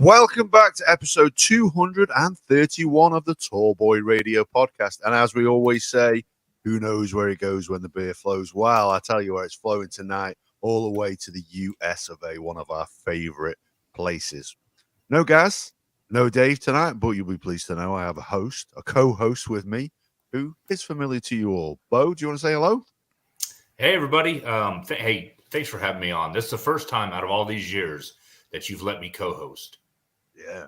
Welcome back to episode 231 of the Tall Boy Radio Podcast. And as we always say, who knows where it goes when the beer flows? Well, I tell you where it's flowing tonight, all the way to the US of A, one of our favorite places. No Gaz, no Dave tonight, but you'll be pleased to know I have a co-host with me who is familiar to you all. Beau, do you want to say hello? Hey, everybody. Hey, thanks for having me on. This is the first time out of all these years that you've let me co-host. Yeah.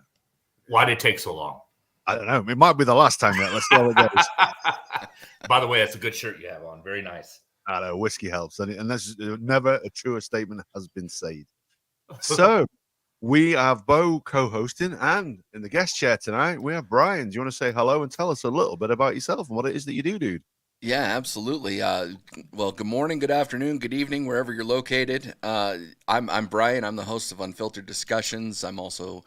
Why did it take so long? I don't know. It might be the last time yet. Let's see how it goes. By the way, that's a good shirt you have on. Very nice. I know. Whiskey helps. And that's never a truer statement has been said. So we have Beau co-hosting, and in the guest chair tonight, we have Brian. Do you want to say hello and tell us a little bit about yourself and what it is that you do, dude? Yeah, absolutely. Well, good morning, good afternoon, good evening, wherever you're located. I'm Brian. I'm the host of Unfiltered Discussions. I'm also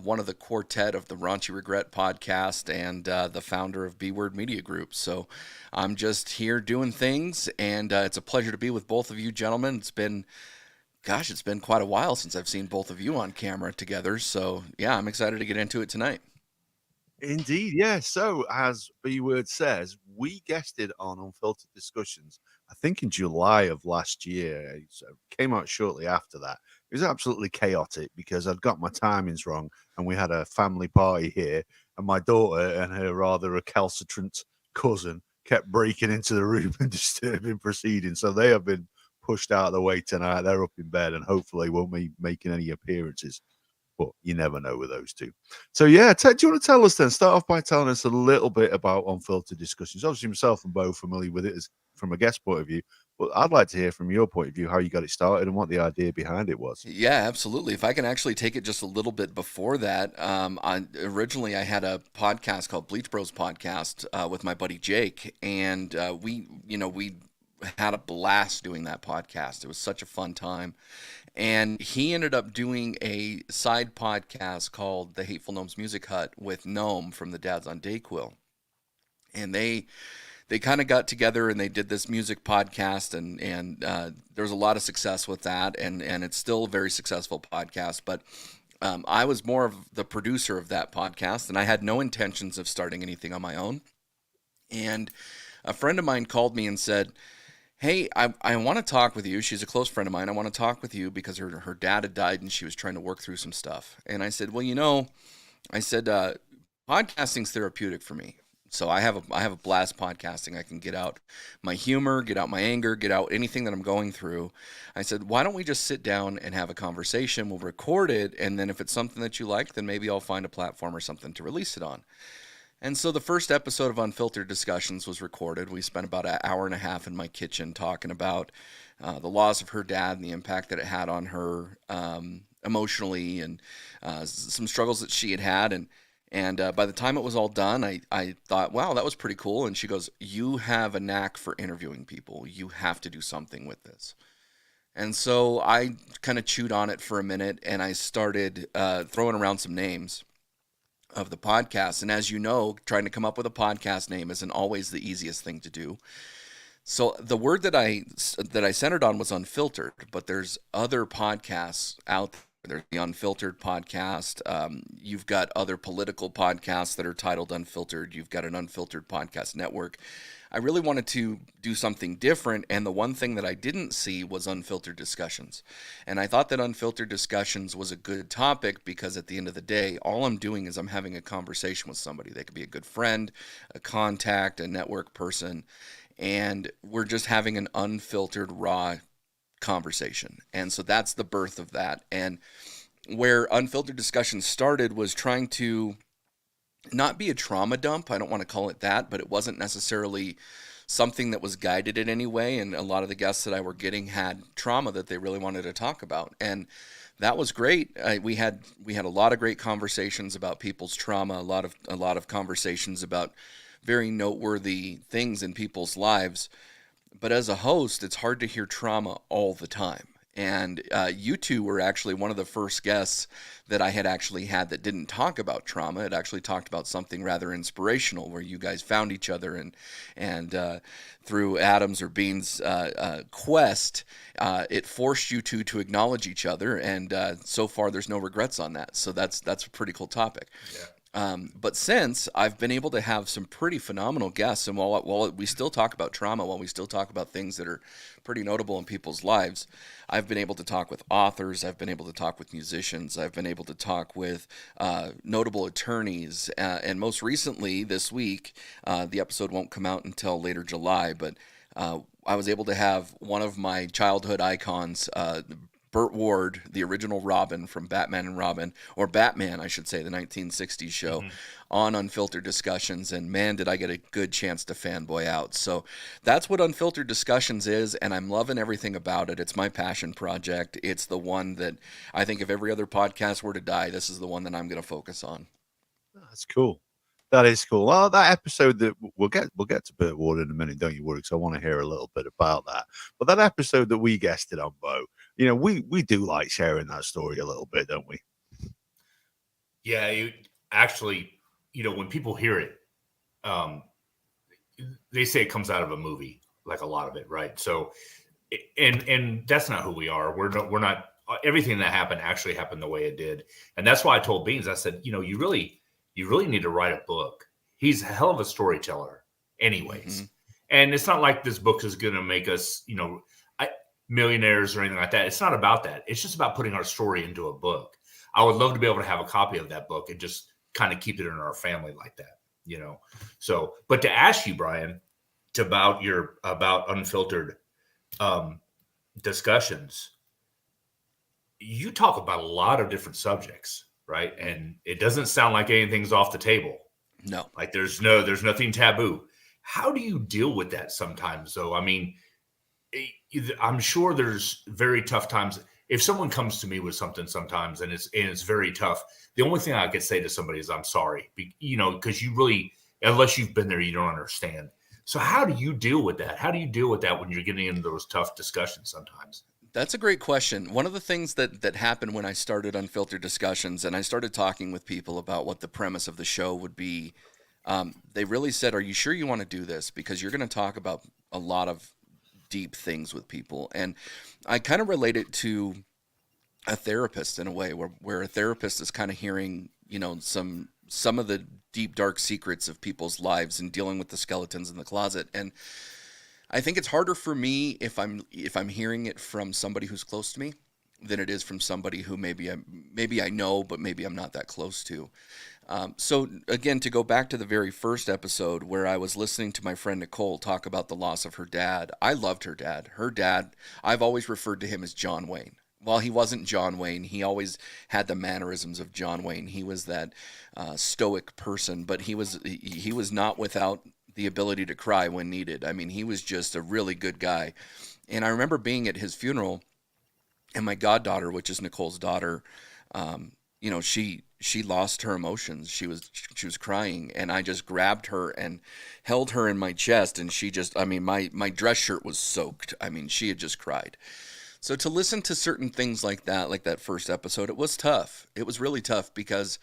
one of the quartet of the Raunchy Regrets Podcast and the founder of B-Word Media Group. So I'm just here doing things, and it's a pleasure to be with both of you gentlemen. It's been quite a while since I've seen both of you on camera together. So yeah, I'm excited to get into it tonight. Indeed, yeah. So, as B-Word says, we guested on Unfiltered Discussions, I think in July of last year. So it came out shortly after that. It was absolutely chaotic because I'd got my timings wrong, and we had a family party here, and my daughter and her rather recalcitrant cousin kept breaking into the room and disturbing proceedings. So they have been pushed out of the way tonight. They're up in bed and hopefully won't be making any appearances. But you never know with those two. So, yeah, Ted, do you want to tell us then? Start off by telling us a little bit about Unfiltered Discussions. Obviously, myself and Beau familiar with it as from a guest point of view. But I'd like to hear from your point of view how you got it started and what the idea behind it was. Yeah, absolutely. If I can actually take it just a little bit before that, originally I had a podcast called Bleach Brothers Podcast with my buddy Jake. And we had a blast doing that podcast. It was such a fun time. And he ended up doing a side podcast called The Hateful Gnomes Music Hut with Gnome from the Dads on Dayquil. And they kind of got together and they did this music podcast, and there was a lot of success with that, and it's still a very successful podcast. But I was more of the producer of that podcast, and I had no intentions of starting anything on my own. And a friend of mine called me and said, hey, I want to talk with you. She's a close friend of mine. I want to talk with you because her dad had died and she was trying to work through some stuff. And I said, well, podcasting's therapeutic for me. So I have a blast podcasting. I can get out my humor, get out my anger, get out anything that I'm going through. I said, why don't we just sit down and have a conversation? We'll record it. And then if it's something that you like, then maybe I'll find a platform or something to release it on. And so the first episode of Unfiltered Discussions was recorded. We spent about an hour and a half in my kitchen talking about the loss of her dad and the impact that it had on her emotionally, and some struggles that she had had. And by the time it was all done, I thought, wow, that was pretty cool. And she goes, you have a knack for interviewing people. You have to do something with this. And so I kind of chewed on it for a minute, and I started throwing around some names of the podcast. And as you know, trying to come up with a podcast name isn't always the easiest thing to do. So the word that I centered on was unfiltered, but there's other podcasts out there. There's the Unfiltered Podcast. You've got other political podcasts that are titled Unfiltered. You've got an Unfiltered Podcast Network. I really wanted to do something different, and the one thing that I didn't see was Unfiltered Discussions. And I thought that Unfiltered Discussions was a good topic because at the end of the day, all I'm doing is I'm having a conversation with somebody. They could be a good friend, a contact, a network person, and we're just having an unfiltered, raw conversation. And so that's the birth of that. And where Unfiltered Discussions started was trying to not be a trauma dump. I don't want to call it that, but it wasn't necessarily something that was guided in any way. And a lot of the guests that I were getting had trauma that they really wanted to talk about. And that was great. We had a lot of great conversations about people's trauma, a lot of conversations about very noteworthy things in people's lives. But as a host, it's hard to hear trauma all the time. And you two were actually one of the first guests that I had actually had that didn't talk about trauma. It actually talked about something rather inspirational, where you guys found each other, and through Adam's or Beans' quest, it forced you two to acknowledge each other. And so far, there's no regrets on that. So that's a pretty cool topic. Yeah. But since I've been able to have some pretty phenomenal guests, and while we still talk about trauma, while we still talk about things that are pretty notable in people's lives, I've been able to talk with authors, I've been able to talk with musicians, I've been able to talk with notable attorneys, and most recently this week, the episode won't come out until later July, but I was able to have one of my childhood icons, Burt Ward, the original Robin from Batman and Robin, or Batman, I should say, the 1960s show, on Unfiltered Discussions. And man, did I get a good chance to fanboy out. So that's what Unfiltered Discussions is, and I'm loving everything about it. It's my passion project. It's the one that I think if every other podcast were to die, this is the one that I'm going to focus on. That's cool. That is cool. Well, that episode that we'll get to Burt Ward in a minute, don't you worry, because I want to hear a little bit about that. But that episode that we guested on, Beau, we do like sharing that story a little bit, don't we? Yeah, actually, when people hear it, they say it comes out of a movie, like a lot of it, right? So, and that's not who we are. We're not. Everything that happened actually happened the way it did, and that's why I told Beans. I said, you really need to write a book. He's a hell of a storyteller, anyways. And it's not like this book is going to make us, millionaires or anything like that. It's not about that. It's just about putting our story into a book. I would love to be able to have a copy of that book and just kind of keep it in our family like that, So, but to ask you, Brian, about Unfiltered Discussions, you talk about a lot of different subjects, right? And it doesn't sound like anything's off the table. No. Like there's nothing taboo. How do you deal with that sometimes, though? I mean, I'm sure there's very tough times. If someone comes to me with something sometimes and it's very tough, the only thing I could say to somebody is I'm sorry, because you really, unless you've been there, you don't understand. So how do you deal with that? How do you deal with that when you're getting into those tough discussions sometimes? That's a great question. One of the things that happened when I started Unfiltered Discussions and I started talking with people about what the premise of the show would be, they really said, are you sure you want to do this? Because you're going to talk about a lot of deep things with people. And I kind of relate it to a therapist in a way where a therapist is kind of hearing, some of the deep, dark secrets of people's lives and dealing with the skeletons in the closet. And I think it's harder for me if I'm hearing it from somebody who's close to me than it is from somebody who maybe I know, but maybe I'm not that close to. So again, to go back to the very first episode where I was listening to my friend Nicole talk about the loss of her dad, I loved her dad. Her dad, I've always referred to him as John Wayne. While he wasn't John Wayne, he always had the mannerisms of John Wayne. He was that stoic person, but he was not without the ability to cry when needed. I mean, he was just a really good guy. And I remember being at his funeral, and my goddaughter, which is Nicole's daughter, she lost her emotions. She was crying, and I just grabbed her and held her in my chest, and she just, my dress shirt was soaked. I mean, she had just cried. So to listen to certain things like that first episode, it was tough. It was really tough because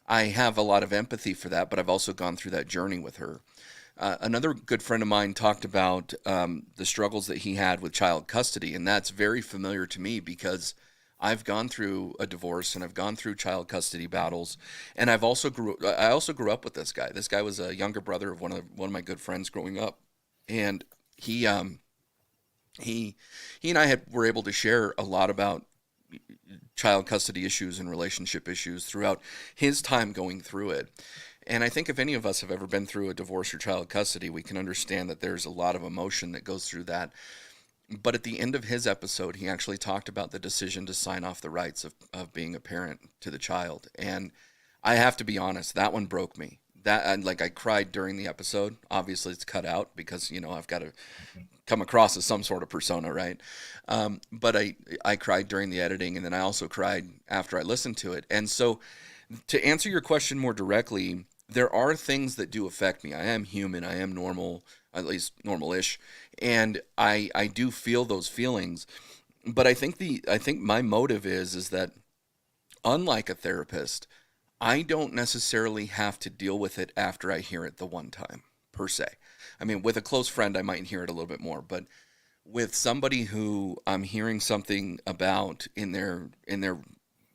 I have a lot of empathy for that, but I've also gone through that journey with her. Another good friend of mine talked about the struggles that he had with child custody, and that's very familiar to me because I've gone through a divorce and I've gone through child custody battles, and I also grew up with this guy. This guy was a younger brother of one of my good friends growing up, and he and I were able to share a lot about child custody issues and relationship issues throughout his time going through it. And I think if any of us have ever been through a divorce or child custody, we can understand that there's a lot of emotion that goes through that. But at the end of his episode, he actually talked about the decision to sign off the rights of being a parent to the child. And I have to be honest, that one broke me. I cried during the episode. Obviously, it's cut out because, I've got to come across as some sort of persona, right? But I cried during the editing, and then I also cried after I listened to it. And so to answer your question more directly, there are things that do affect me. I am human. I am normal, at least normal-ish. And I do feel those feelings. But I think my motive is that, unlike a therapist, I don't necessarily have to deal with it after I hear it the one time, per se. I mean, with a close friend, I might hear it a little bit more, but with somebody who I'm hearing something about in their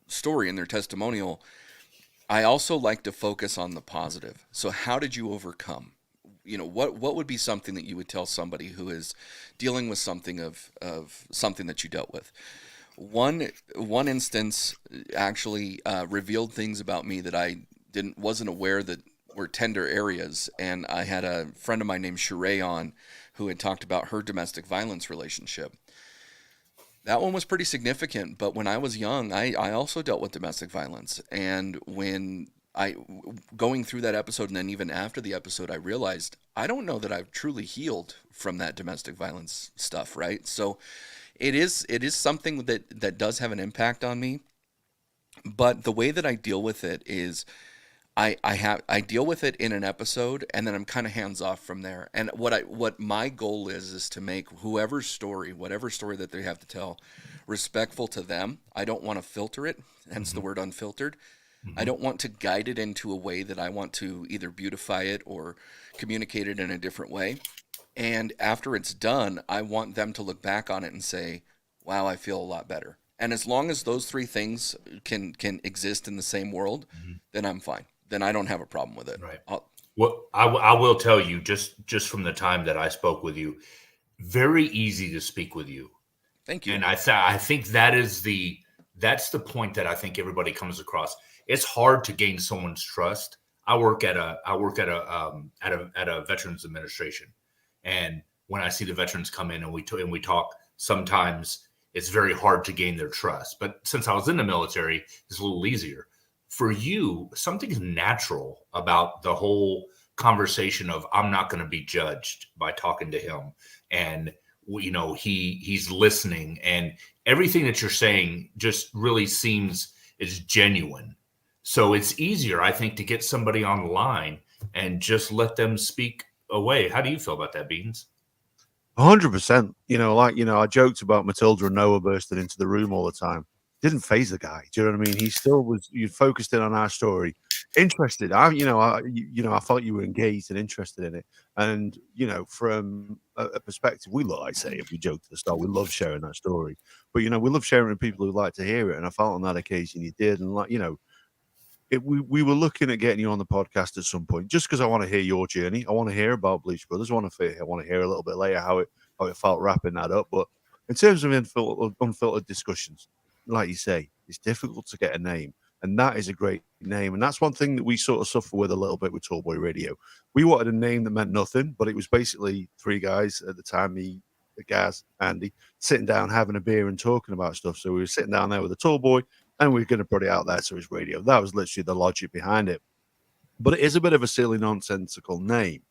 story, in their testimonial, I also like to focus on the positive. So how did you overcome? You know, what would be something that you would tell somebody who is dealing with something of something that you dealt with? One instance actually revealed things about me that I wasn't aware that were tender areas, and I had a friend of mine named Sheree on who had talked about her domestic violence relationship. That one was pretty significant, but when I was young, I also dealt with domestic violence, and when going through that episode and then even after the episode, I realized I don't know that I've truly healed from that domestic violence stuff, right? So it is something that does have an impact on me, but the way that I deal with it is I deal with it in an episode, and then I'm kind of hands off from there. And what my goal is to make whatever story that they have to tell, respectful to them. I don't want to filter it, hence the word unfiltered. I don't want to guide it into a way that I want to either beautify it or communicate it in a different way. And after it's done, I want them to look back on it and say, wow, I feel a lot better. And as long as those three things can exist in the same world, then I'm fine. Then I don't have a problem with it. Right. Well, I will tell you, just from the time that I spoke with you, very easy to speak with you. Thank you. And I think that's the point that I think everybody comes across. It's hard to gain someone's trust. I work at a veterans administration, and when I see the veterans come in and we talk, sometimes it's very hard to gain their trust. But since I was in the military, it's a little easier. For you, something's natural about the whole conversation of I'm not going to be judged by talking to him, and you know he's listening, and everything that you're saying just really seems is genuine. So it's easier, I think, to get somebody on the line and just let them speak away. How do you feel about that, Beans? 100%. I joked about Matilda and Noah bursting into the room all the time. Didn't phase the guy. Do you know what I mean? He still was. You focused in on our story, interested. I thought you were engaged and interested in it. And from a perspective, we like say, if we joked at the start, we love sharing that story. But we love sharing with people who like to hear it. And I felt on that occasion you did. And we were looking at getting you on the podcast at some point, just because I want to hear your journey. I want to hear about Bleach Brothers. I want to hear a little bit later how it felt wrapping that up. But in terms of unfiltered discussions, like you say, it's difficult to get a name, and that is a great name. And that's one thing that we sort of suffer with a little bit with Tallboy Radio. We wanted a name that meant nothing, but it was basically three guys at the time, me, Gaz, Andy, sitting down, having a beer and talking about stuff. So we were sitting down there with a Tallboy, and we were going to put it out there so it's radio. That was literally the logic behind it. But it is a bit of a silly, nonsensical name.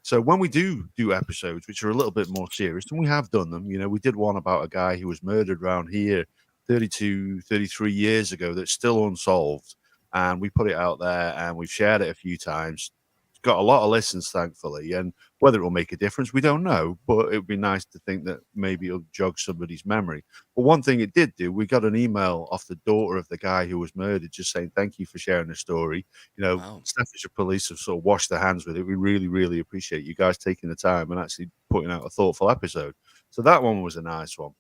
So when we do episodes, which are a little bit more serious, and we have done them, we did one about a guy who was murdered around here 32, 33 years ago that's still unsolved. And we put it out there and we've shared it a few times. It's got a lot of listens, thankfully. And whether it will make a difference, we don't know. But it would be nice to think that maybe it'll jog somebody's memory. But one thing it did do, we got an email off the daughter of the guy who was murdered just saying, thank you for sharing the story. Wow. Staffordshire Police have sort of washed their hands with it. We really, really appreciate you guys taking the time and actually putting out a thoughtful episode. So that one was a nice one.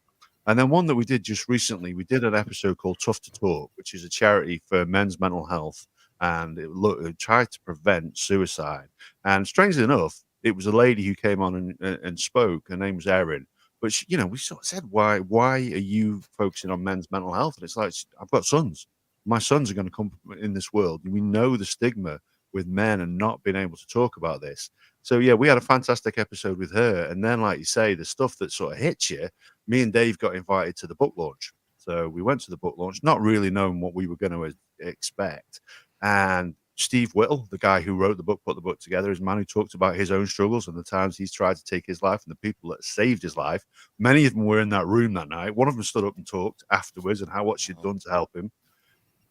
And then one that we did just recently, we did an episode called Tough to Talk, which is a charity for men's mental health. And it tried to prevent suicide. And strangely enough, it was a lady who came on and spoke. Her name was Erin. But, we sort of said, why are you focusing on men's mental health? And it's like, I've got sons. My sons are going to come in this world. We know the stigma with men and not being able to talk about this. So, yeah, we had a fantastic episode with her. And then, like you say, the stuff that sort of hits you, me and Dave got invited to the book launch. So we went to the book launch, not really knowing what we were going to expect. And Steve Whittle, the guy who wrote the book, put the book together, is a man who talked about his own struggles and the times he's tried to take his life and the people that saved his life. Many of them were in that room that night. One of them stood up and talked afterwards and what she'd done to help him.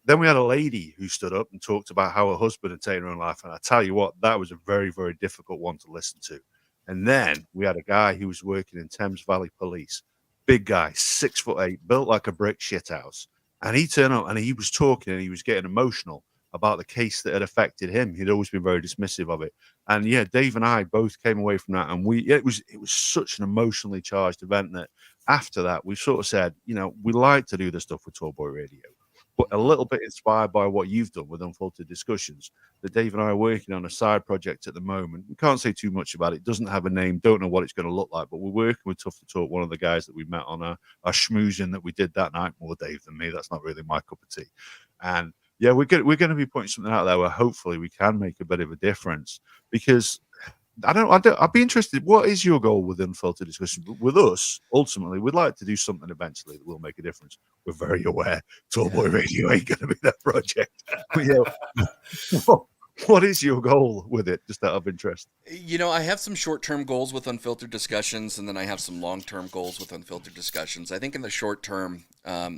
Then we had a lady who stood up and talked about how her husband had taken her own life. And I tell you what, that was a very, very difficult one to listen to. And then we had a guy who was working in Thames Valley Police. big guy, 6'8", built like a brick shithouse. And he turned up and he was talking and he was getting emotional about the case that had affected him. He'd always been very dismissive of it. And yeah, Dave and I both came away from that, and it was such an emotionally charged event that after that we sort of said, we like to do the stuff with Tall Boy Radio, but a little bit inspired by what you've done with Unfiltered Discussions, that Dave and I are working on a side project at the moment. We can't say too much about it. It doesn't have a name, don't know what it's going to look like, but we're working with Tough to Talk, one of the guys that we met on our schmoozing that we did that night. More Dave than me. That's not really my cup of tea. And yeah, we're going to be putting something out there where hopefully we can make a bit of a difference, because I'd be interested. What is your goal with Unfiltered Discussion? With us, ultimately, we'd like to do something eventually that will make a difference. We're very aware Tall Boy Radio ain't going to be that project. But, what is your goal with it, just out of interest? I have some short-term goals with Unfiltered Discussions, and then I have some long-term goals with Unfiltered Discussions. I think in the short term,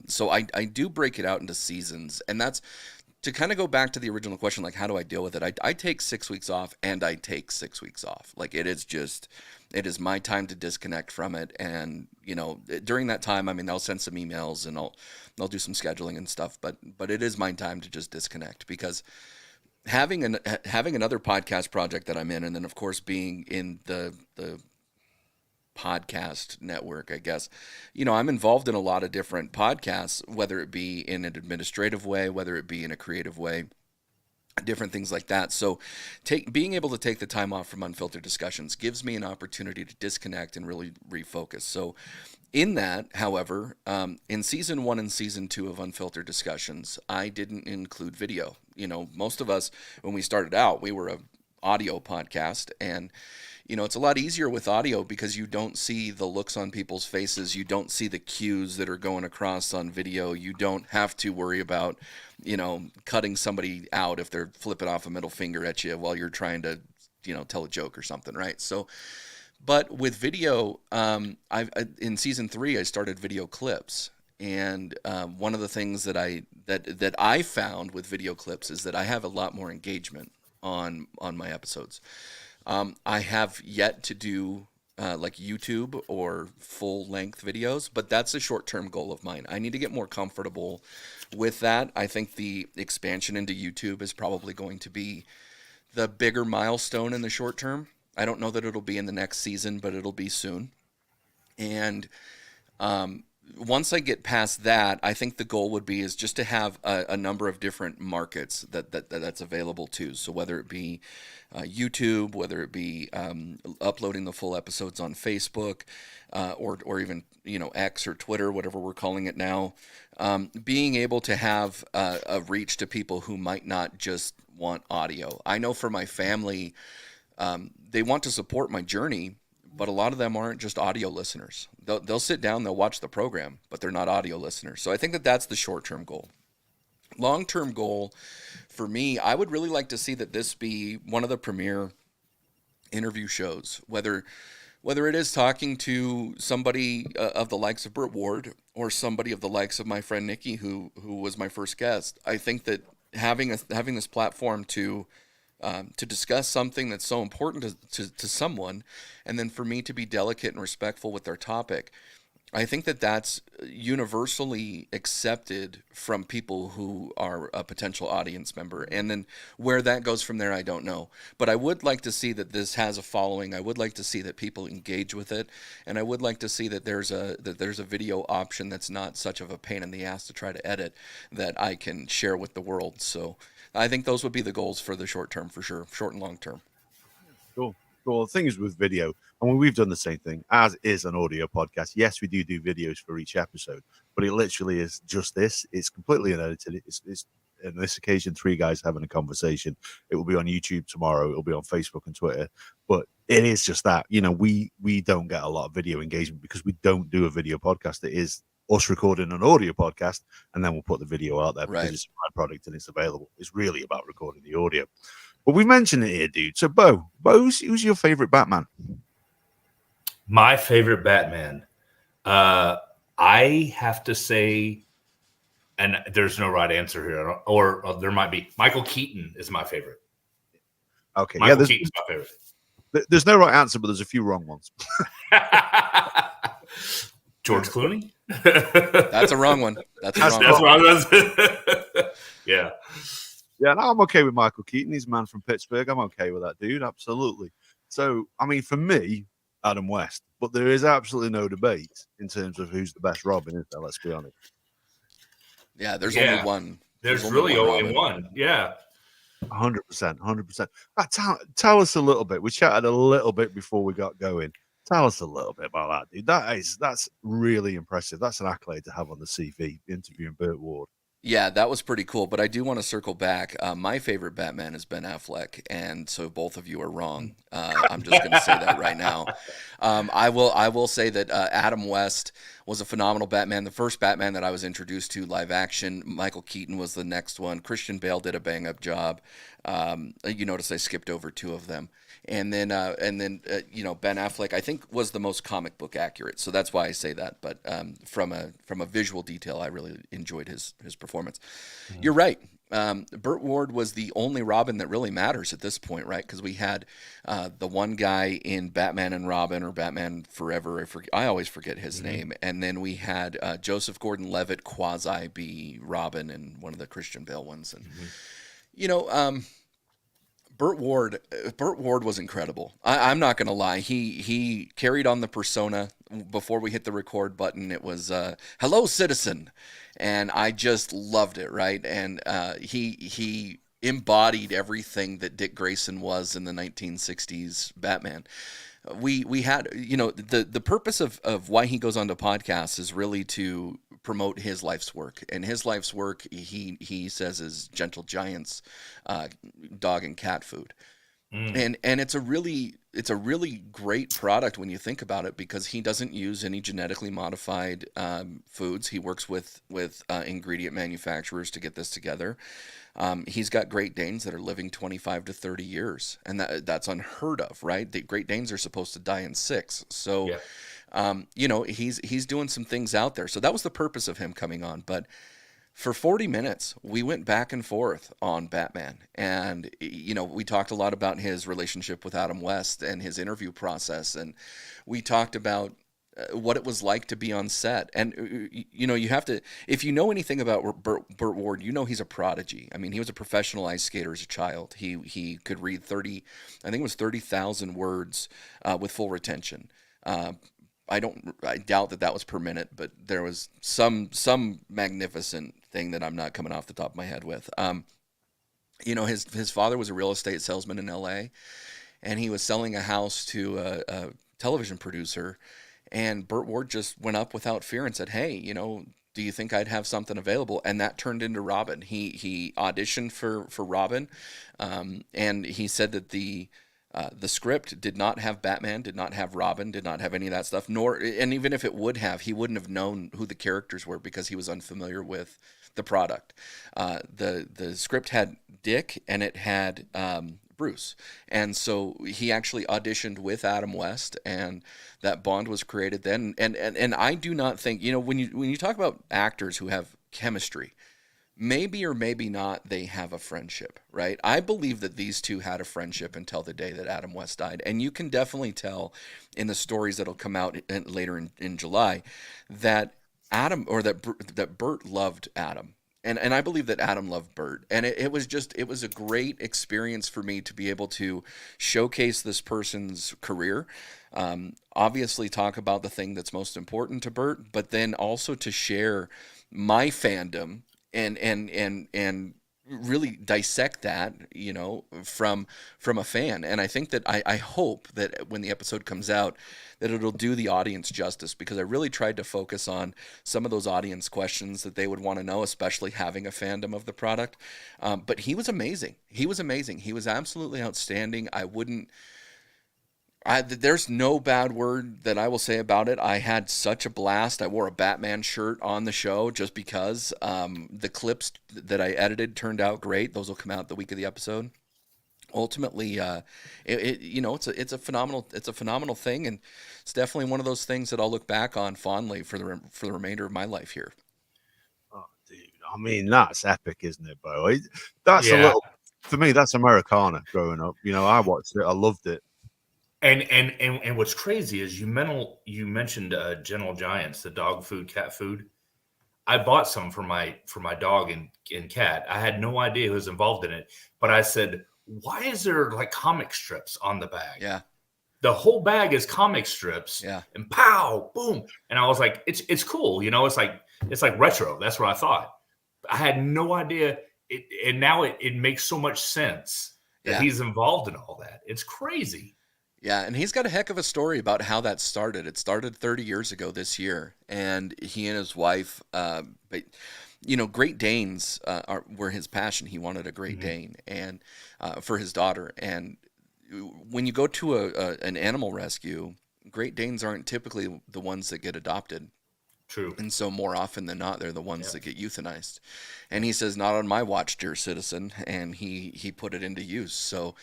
so I do break it out into seasons, and that's to kind of go back to the original question, like, how do I deal with it? I take 6 weeks off, and I take 6 weeks off. Like, it is my time to disconnect from it. And, during that time, I'll send some emails and I'll do some scheduling and stuff, but it is my time to just disconnect, because having another podcast project that I'm in, and then of course being in the podcast network, I guess, I'm involved in a lot of different podcasts, whether it be in an administrative way, whether it be in a creative way, different things like that. So being able to take the time off from Unfiltered Discussions gives me an opportunity to disconnect and really refocus. So in that, however, in season 1 and season 2 of Unfiltered Discussions, I didn't include video. Most of us, when we started out, we were an audio podcast, and it's a lot easier with audio because you don't see the looks on people's faces. You don't see the cues that are going across on video. You don't have to worry about, cutting somebody out if they're flipping off a middle finger at you while you're trying to, tell a joke or something, right? So, but with video, in season 3, I started video clips. And one of the things that I found with video clips is that I have a lot more engagement on my episodes. I have yet to do like YouTube or full-length videos, but that's a short-term goal of mine. I need to get more comfortable with that. I think the expansion into YouTube is probably going to be the bigger milestone in the short term. I don't know that it'll be in the next season, but it'll be soon. And once I get past that, I think the goal would be is just to have a number of different markets that's available too. So whether it be YouTube, whether it be uploading the full episodes on Facebook, or even X or Twitter, whatever we're calling it now, being able to have a reach to people who might not just want audio. I know for my family, they want to support my journey, but a lot of them aren't just audio listeners. They'll sit down, they'll watch the program, but they're not audio listeners. So I think that's the short-term goal. Long-term goal for me, I would really like to see that this be one of the premier interview shows, whether it is talking to somebody of the likes of Burt Ward or somebody of the likes of my friend Nikki, who was my first guest. I think that having this platform to discuss something that's so important to someone, and then for me to be delicate and respectful with their topic, I think that's universally accepted from people who are a potential audience member. And then where that goes from there, I don't know. But I would like to see that this has a following. I would like to see that people engage with it. And I would like to see that there's a video option that's not such of a pain in the ass to try to edit, that I can share with the world. So I think those would be the goals for the short term, for sure, short and long term. Cool. The thing is with video, and we've done the same thing, as is an audio podcast. Yes, we do videos for each episode, but it literally is just this. It's completely unedited. It's on this occasion 3 guys having a conversation. It will be on YouTube tomorrow. It'll be on Facebook and Twitter. But it is just that, we don't get a lot of video engagement because we don't do a video podcast. It is us recording an audio podcast, and then we'll put the video out there because it's my product and it's available. It's really about recording the audio. But we mentioned it here, dude. So, Beau, who's your favorite Batman? My favorite Batman. I have to say, and there's no right answer here, or there might be. Michael Keaton is my favorite. Okay, Michael Keaton's my favorite. There's no right answer, but there's a few wrong ones. George Clooney? That's a wrong one. That's a wrong That's one. what I was. Yeah. Yeah, no, I'm okay with Michael Keaton. He's a man from Pittsburgh. I'm okay with that dude. Absolutely. So, I mean, for me, Adam West, but there is absolutely no debate in terms of who's the best Robin, is there? Let's be honest. Yeah, there's only one. There's really only Robin. one. Yeah. 100%. 100%. Tell us a little bit. We chatted a little bit before we got going. Tell us a little bit about that, dude. That's really impressive. That's an accolade to have on the CV, interviewing Burt Ward. Yeah, that was pretty cool. But I do want to circle back. My favorite Batman is Ben Affleck, and so both of you are wrong. I'm just going to say that right now. I will say that Adam West was a phenomenal Batman. The first Batman that I was introduced to live action. Michael Keaton was the next one. Christian Bale did a bang up job. You notice I skipped over two of them. And then Ben Affleck, I think, was the most comic book accurate, so that's why I say that. But from a visual detail, I really enjoyed his performance. Mm-hmm. You're right. Burt Ward was the only Robin that really matters at this point, right? Because we had the one guy in Batman and Robin or Batman Forever. I always forget his name. And then we had Joseph Gordon-Levitt quasi be Robin in one of the Christian Bale ones, and Burt Ward was incredible. I'm not going to lie. He carried on the persona. Before we hit the record button, it was "Hello, citizen," and I just loved it. Right, and he embodied everything that Dick Grayson was in the 1960s Batman. We had, the purpose of why he goes on to podcasts is really to promote his life's work, and his life's work he says is Gentle Giant's dog and cat food. And it's a really great product when you think about it, because he doesn't use any genetically modified foods. He works with ingredient manufacturers to get this together. He's got Great Danes that are living 25 to 30 years, and that's unheard of, right? The Great Danes are supposed to die in 6. So, he's doing some things out there. So that was the purpose of him coming on. But for 40 minutes, we went back and forth on Batman. And, we talked a lot about his relationship with Adam West and his interview process. And we talked about what it was like to be on set. And, you have to, if you know anything about Burt Ward, he's a prodigy. I mean, he was a professional ice skater as a child. He could read 30,000 words with full retention. I doubt that was per minute, but there was some magnificent thing that I'm not coming off the top of my head with. His father was a real estate salesman in LA, and he was selling a house to a television producer, and Burt Ward just went up without fear and said, "Hey, do you think I'd have something available?" And that turned into Robin. He auditioned for Robin, and he said that the script did not have Batman, did not have Robin, did not have any of that stuff. And even if it would have, he wouldn't have known who the characters were because he was unfamiliar with the product. The script had Dick and it had Bruce, and so he actually auditioned with Adam West, and that bond was created then. And I do not think, when you talk about actors who have chemistry, maybe or maybe not they have a friendship, right? I believe that these two had a friendship until the day that Adam West died. And you can definitely tell in the stories that'll come out later in July that that Burt loved Adam. And I believe that Adam loved Burt. And it was a great experience for me to be able to showcase this person's career. Obviously talk about the thing that's most important to Burt, but then also to share my fandom and really dissect that, from a fan. And I think that I hope that when the episode comes out, that it'll do the audience justice, because I really tried to focus on some of those audience questions that they would want to know, especially having a fandom of the product. But he was amazing. He was absolutely outstanding. There's no bad word that I will say about it. I had such a blast. I wore a Batman shirt on the show just because. The clips that I edited turned out great. Those will come out the week of the episode. Ultimately, it's a phenomenal thing, and it's definitely one of those things that I'll look back on fondly for the remainder of my life here. Oh, dude! I mean, that's epic, isn't it, Beau? For me, that's Americana. Growing up, I watched it. I loved it. And what's crazy is you mentioned Gentle Giants, the dog food, cat food. I bought some for my dog and cat. I had no idea who was involved in it, but I said, why is there like comic strips on the bag? Yeah. The whole bag is comic strips. Yeah. And pow, boom. And I was like, it's cool. You know, it's like retro. That's what I thought. I had no idea. And now it makes so much sense that he's involved in all that. It's crazy. Yeah, and he's got a heck of a story about how that started. It started 30 years ago this year, and he and his wife, Great Danes were his passion. He wanted a Great Dane and for his daughter. And when you go to an animal rescue, Great Danes aren't typically the ones that get adopted. True. And so more often than not, they're the ones that get euthanized. And he says, not on my watch, dear citizen. And he put it into use. So,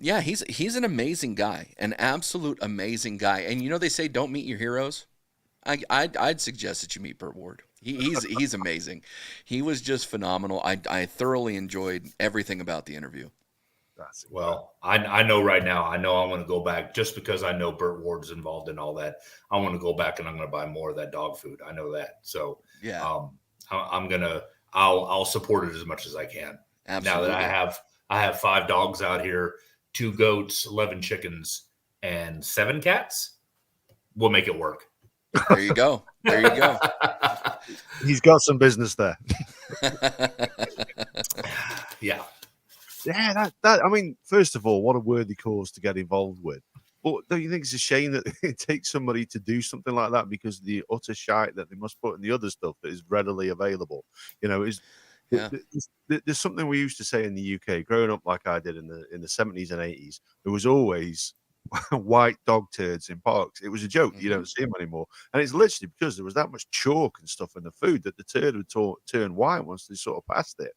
he's an amazing guy, an absolute amazing guy. And they say don't meet your heroes. I'd suggest that you meet Burt Ward. He's amazing. He was just phenomenal. I thoroughly enjoyed everything about the interview. Well, I know right now, I know I'm going to go back just because I know Burt Ward's involved in all that. I want to go back and I'm going to buy more of that dog food. I know that. So I'll support it as much as I can. Absolutely. Now that I have 5 dogs out here, 2 goats, 11 chickens, and 7 cats. We'll make it work. There you go. He's got some business there. Yeah. Yeah, that I mean, first of all, what a worthy cause to get involved with. But don't you think it's a shame that it takes somebody to do something like that because of the utter shite that they must put in the other stuff that is readily available? There's something we used to say in the UK, growing up like I did in the 70s and 80s. There was always white dog turds in parks. It was a joke. You don't see them anymore. And it's literally because there was that much chalk and stuff in the food that the turd would turn white once they sort of passed it.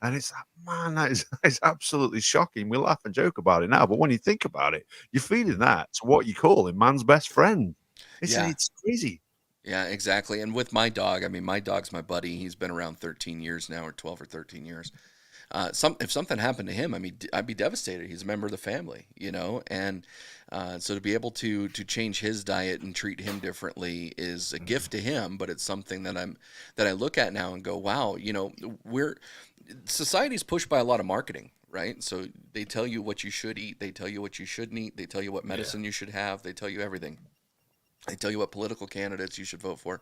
And it's like, man, that is absolutely shocking. We laugh and joke about it now, but when you think about it, you're feeding that to what you call a man's best friend. It's crazy. Yeah, exactly. And with my dog, I mean, my dog's my buddy. He's been around 13 years now, or 12 or 13 years. If something happened to him, I mean, I'd be devastated. He's a member of the family, and so to be able to change his diet and treat him differently is a gift to him. But it's something that I look at now and go, wow, society's pushed by a lot of marketing, right? So they tell you what you should eat, they tell you what you shouldn't eat, they tell you what medicine you should have, they tell you everything. They tell you what political candidates you should vote for.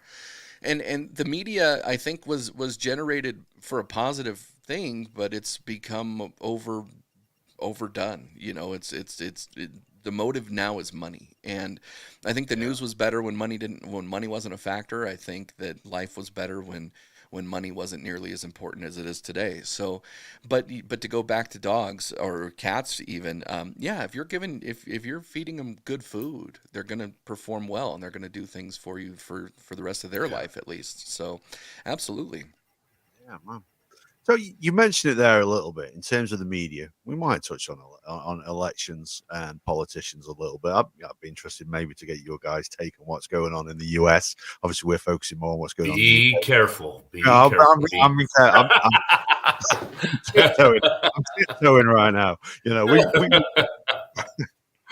And the media, I think, was generated for a positive thing, but it's become overdone. The motive now is money. And I think the news was better when money wasn't a factor. I think that life was better when money wasn't nearly as important as it is today. So, but to go back to dogs or cats even, if you're feeding them good food, they're going to perform well and they're going to do things for you for the rest of their life at least. So, absolutely. Yeah, man. So you mentioned it there a little bit in terms of the media. We might touch on elections and politicians a little bit. I'd be interested maybe to get your guys' take on what's going on in the US. Obviously, we're focusing more on what's going on. Be careful. I'm tiptoeing right now.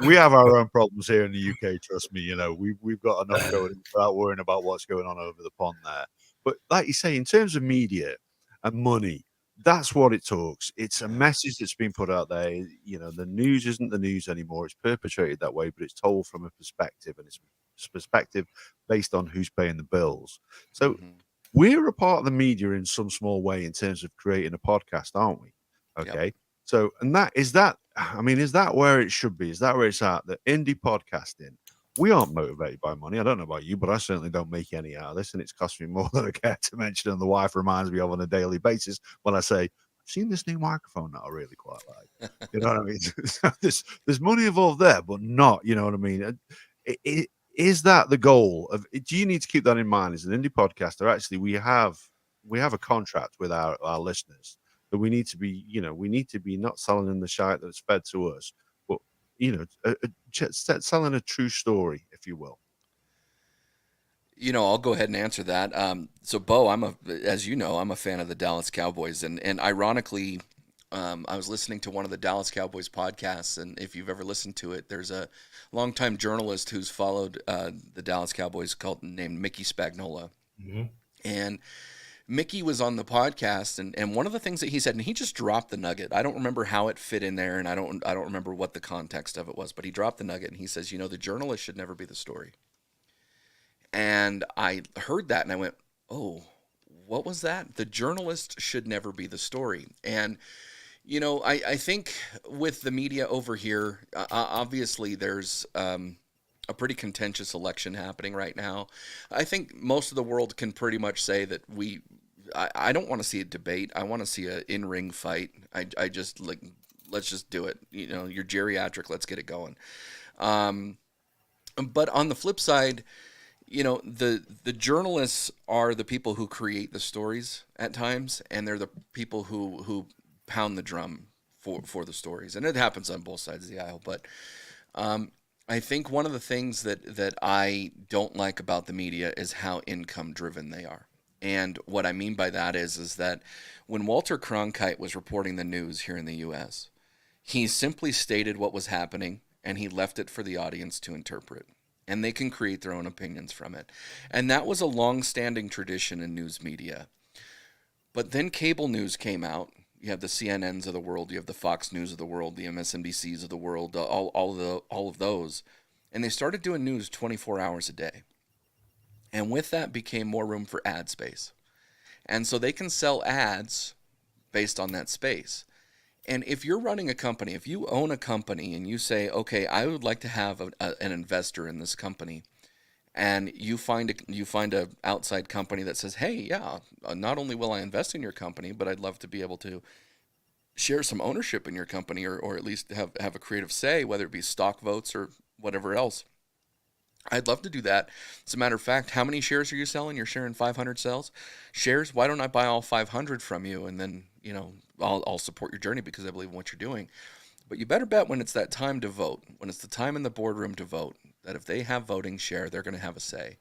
We have our own problems here in the UK. Trust me. We've got enough going without worrying about what's going on over the pond there. But like you say, in terms of media and money, that's what it talks. It's a message that's been put out there. The news isn't the news anymore. It's perpetrated that way, but it's told from a perspective, and it's perspective based on who's paying the bills. So we're a part of the media in some small way in terms of creating a podcast, aren't we? Okay. Yep. So, and is that where it should be? Is that where it's at? The indie podcasting. We aren't motivated by money. I don't know about you, but I certainly don't make any out of this, and it's cost me more than I care to mention. And the wife reminds me of on a daily basis when I say, I've seen this new microphone that I really quite like. You know what I mean? There's money involved there, but not, you know what I mean? Is that the goal? Do you need to keep that in mind as an indie podcaster? Actually, we have a contract with our listeners that we need to be not selling them the shite that's fed to us, but selling a true story, if you will. I'll go ahead and answer that. So, Beau, I'm a fan of the Dallas Cowboys, and ironically, I was listening to one of the Dallas Cowboys podcasts, and if you've ever listened to it, there's a longtime journalist who's followed the Dallas Cowboys named Mickey Spagnola. Mm-hmm. And Mickey was on the podcast, and one of the things that he said, and he just dropped the nugget. I don't remember how it fit in there, and I don't remember what the context of it was, but he dropped the nugget, and he says, the journalist should never be the story. And I heard that, and I went, oh, what was that? The journalist should never be the story. And, I think with the media over here, obviously there's a pretty contentious election happening right now. I think most of the world can pretty much say that I don't want to see a debate. I want to see an in-ring fight. I just let's just do it. You're geriatric. Let's get it going. But on the flip side, the journalists are the people who create the stories at times, and they're the people who pound the drum for the stories. And it happens on both sides of the aisle. But I think one of the things that I don't like about the media is how income driven they are. And what I mean by that is that when Walter Cronkite was reporting the news here in the U.S., he simply stated what was happening, and he left it for the audience to interpret. And they can create their own opinions from it. And that was a long-standing tradition in news media. But then cable news came out. You have the CNNs of the world, you have the Fox News of the world, the MSNBCs of the world, all of those. And they started doing news 24 hours a day. And with that became more room for ad space. And so they can sell ads based on that space. And if you're running a company, if you own a company and you say, okay, I would like to have an investor in this company, and you find a outside company that says, hey, yeah, not only will I invest in your company, but I'd love to be able to share some ownership in your company, or at least have a creative say, whether it be stock votes or whatever else. I'd love to do that. As a matter of fact, how many shares are you selling? You're sharing 500 shares? Why don't I buy all 500 from you? And then, I'll support your journey because I believe in what you're doing. But you better bet when it's that time to vote, when it's the time in the boardroom to vote, that if they have voting share, they're going to have a say.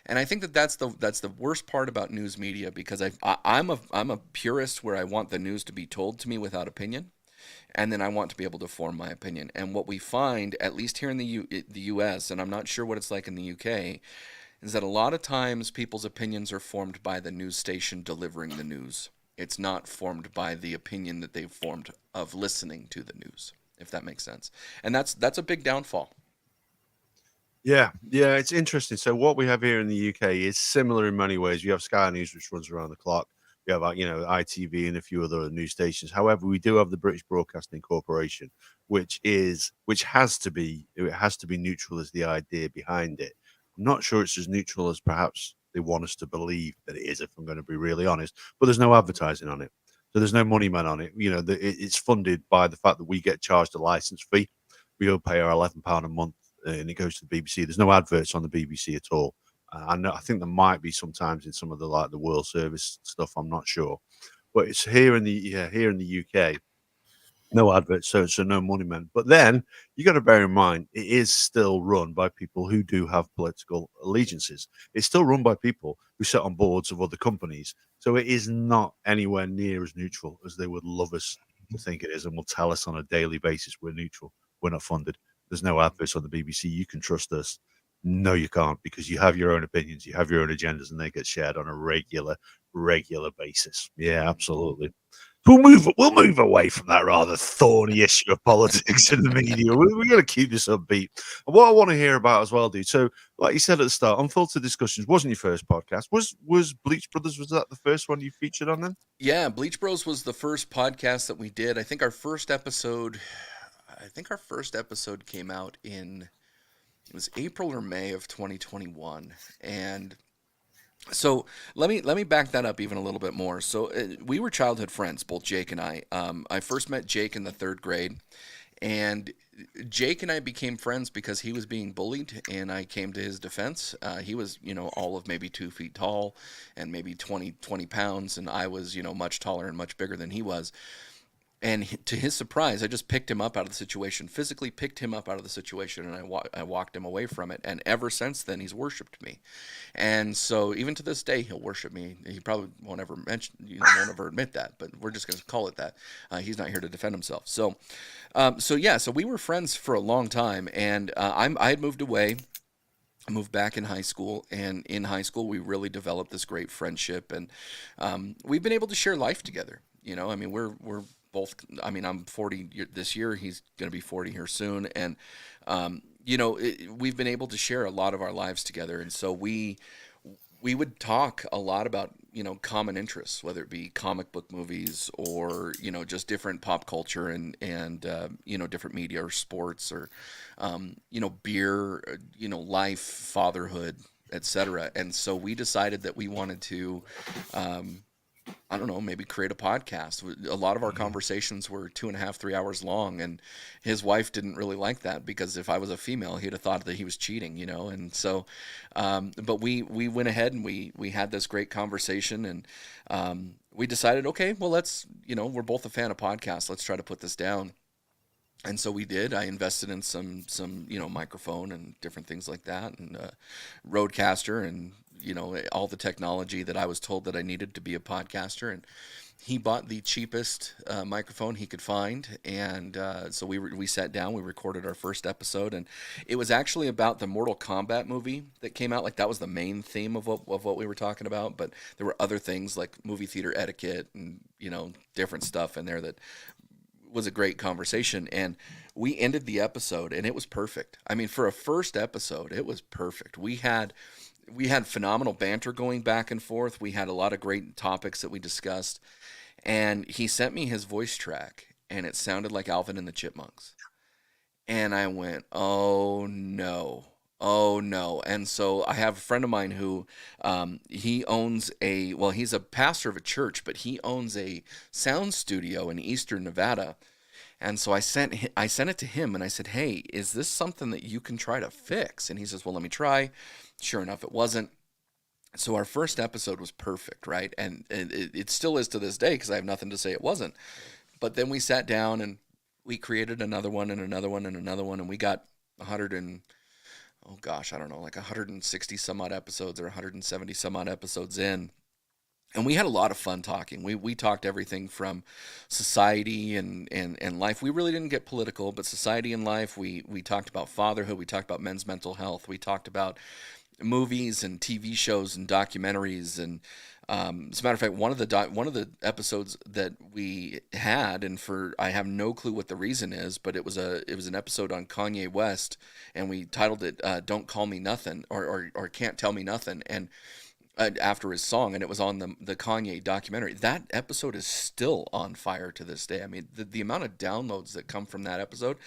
And I think that's the worst part about news media, because I'm a purist where I want the news to be told to me without opinion. And then I want to be able to form my opinion. And what we find, at least here in the U.S., and I'm not sure what it's like in the U.K., is that a lot of times people's opinions are formed by the news station delivering the news. It's not formed by the opinion that they've formed of listening to the news, if that makes sense. And that's a big downfall. Yeah, it's interesting. So what we have here in the UK is similar in many ways. You have Sky News, which runs around the clock. We have, ITV and a few other news stations. However, we do have the British Broadcasting Corporation, which has to be neutral, is the idea behind it. I'm not sure it's as neutral as perhaps they want us to believe that it is, if I'm going to be really honest. But there's no advertising on it, so there's no money man on it. It's funded by the fact that we get charged a license fee. We go pay our £11 a month, and it goes to the BBC. There's no adverts on the BBC at all. I think there might be sometimes in some of the World Service stuff. I'm not sure, but it's here in the UK. No adverts, so no money men. But then you got to bear in mind it is still run by people who do have political allegiances. It's still run by people who sit on boards of other companies. So it is not anywhere near as neutral as they would love us to think it is, and will tell us on a daily basis we're neutral. We're not funded. There's no adverts on the BBC. You can trust us. No, you can't, because you have your own opinions, you have your own agendas, and they get shared on a regular basis. Yeah, absolutely. We'll move away from that rather thorny issue of politics in the media. We're going to keep this upbeat. And what I want to hear about as well, dude. So, like you said at the start, Unfiltered Discussions wasn't your first podcast. Was Bleach Brothers? Was that the first one you featured on then? Yeah, Bleach Bros was the first podcast that we did. I think our first episode came out in. It was April or May of 2021, and so let me back that up even a little bit more. So we were childhood friends, both Jake and I. I first met Jake in the 3rd grade, and Jake and I became friends because he was being bullied, and I came to his defense. He was, all of maybe 2 feet tall and maybe 20 pounds, and I was, much taller and much bigger than he was. And to his surprise, I just picked him up out of the situation, physically picked him up out of the situation, and I walked him away from it. And ever since then, he's worshipped me. And so even to this day, he'll worship me. He probably won't ever won't ever admit that, but we're just going to call it that. He's not here to defend himself. So we were friends for a long time, and I had moved away. I moved back in high school, and in high school, we really developed this great friendship, and we've been able to share life together. I mean, we're both, I mean, I'm 40 this year. He's going to be 40 here soon. And, we've been able to share a lot of our lives together. And so we would talk a lot about, common interests, whether it be comic book movies or, just different pop culture and different media or sports or, beer, life, fatherhood, etc. And so we decided that we wanted to, I don't know, maybe create a podcast. A lot of our conversations were 2.5, 3 hours long, and his wife didn't really like that because if I was a female, he'd have thought that he was cheating, And so, but we went ahead and we had this great conversation, and we decided, okay, well, let's, we're both a fan of podcasts. Let's try to put this down. And so we did. I invested in some microphone and different things like that, and Rodecaster and all the technology that I was told that I needed to be a podcaster. And he bought the cheapest microphone he could find, and so we sat down. We recorded our first episode, and it was actually about the Mortal Kombat movie that came out. Like, that was the main theme of what we were talking about, but there were other things like movie theater etiquette and different stuff in there that was a great conversation. And we ended the episode, and it was perfect. I mean, for a first episode, it was perfect. We had phenomenal banter going back and forth. We had a lot of great topics that we discussed. And he sent me his voice track, and it sounded like Alvin and the Chipmunks. And I went, oh no. And so I have a friend of mine who he owns he's a pastor of a church, but he owns a sound studio in Eastern Nevada. And so I sent it to him, and I said, hey, is this something that you can try to fix? And he says, well, let me try. Sure enough, it wasn't. So our first episode was perfect, right? And it still is to this day, because I have nothing to say it wasn't. But then we sat down and we created another one and another one and another one, and we got 160 some odd episodes or 170 some odd episodes in. And we had a lot of fun talking. We talked everything from society and life. We really didn't get political, but society and life. We talked about fatherhood. We talked about men's mental health. We talked about movies and TV shows and documentaries. And as a matter of fact, one of the episodes that we had, and I have no clue what the reason is, but it was an episode on Kanye West, and we titled it "Don't Call Me Nothing" or "Can't Tell Me Nothing," and after his song, and it was on the Kanye documentary. That episode is still on fire to this day. I mean, the amount of downloads that come from that episode,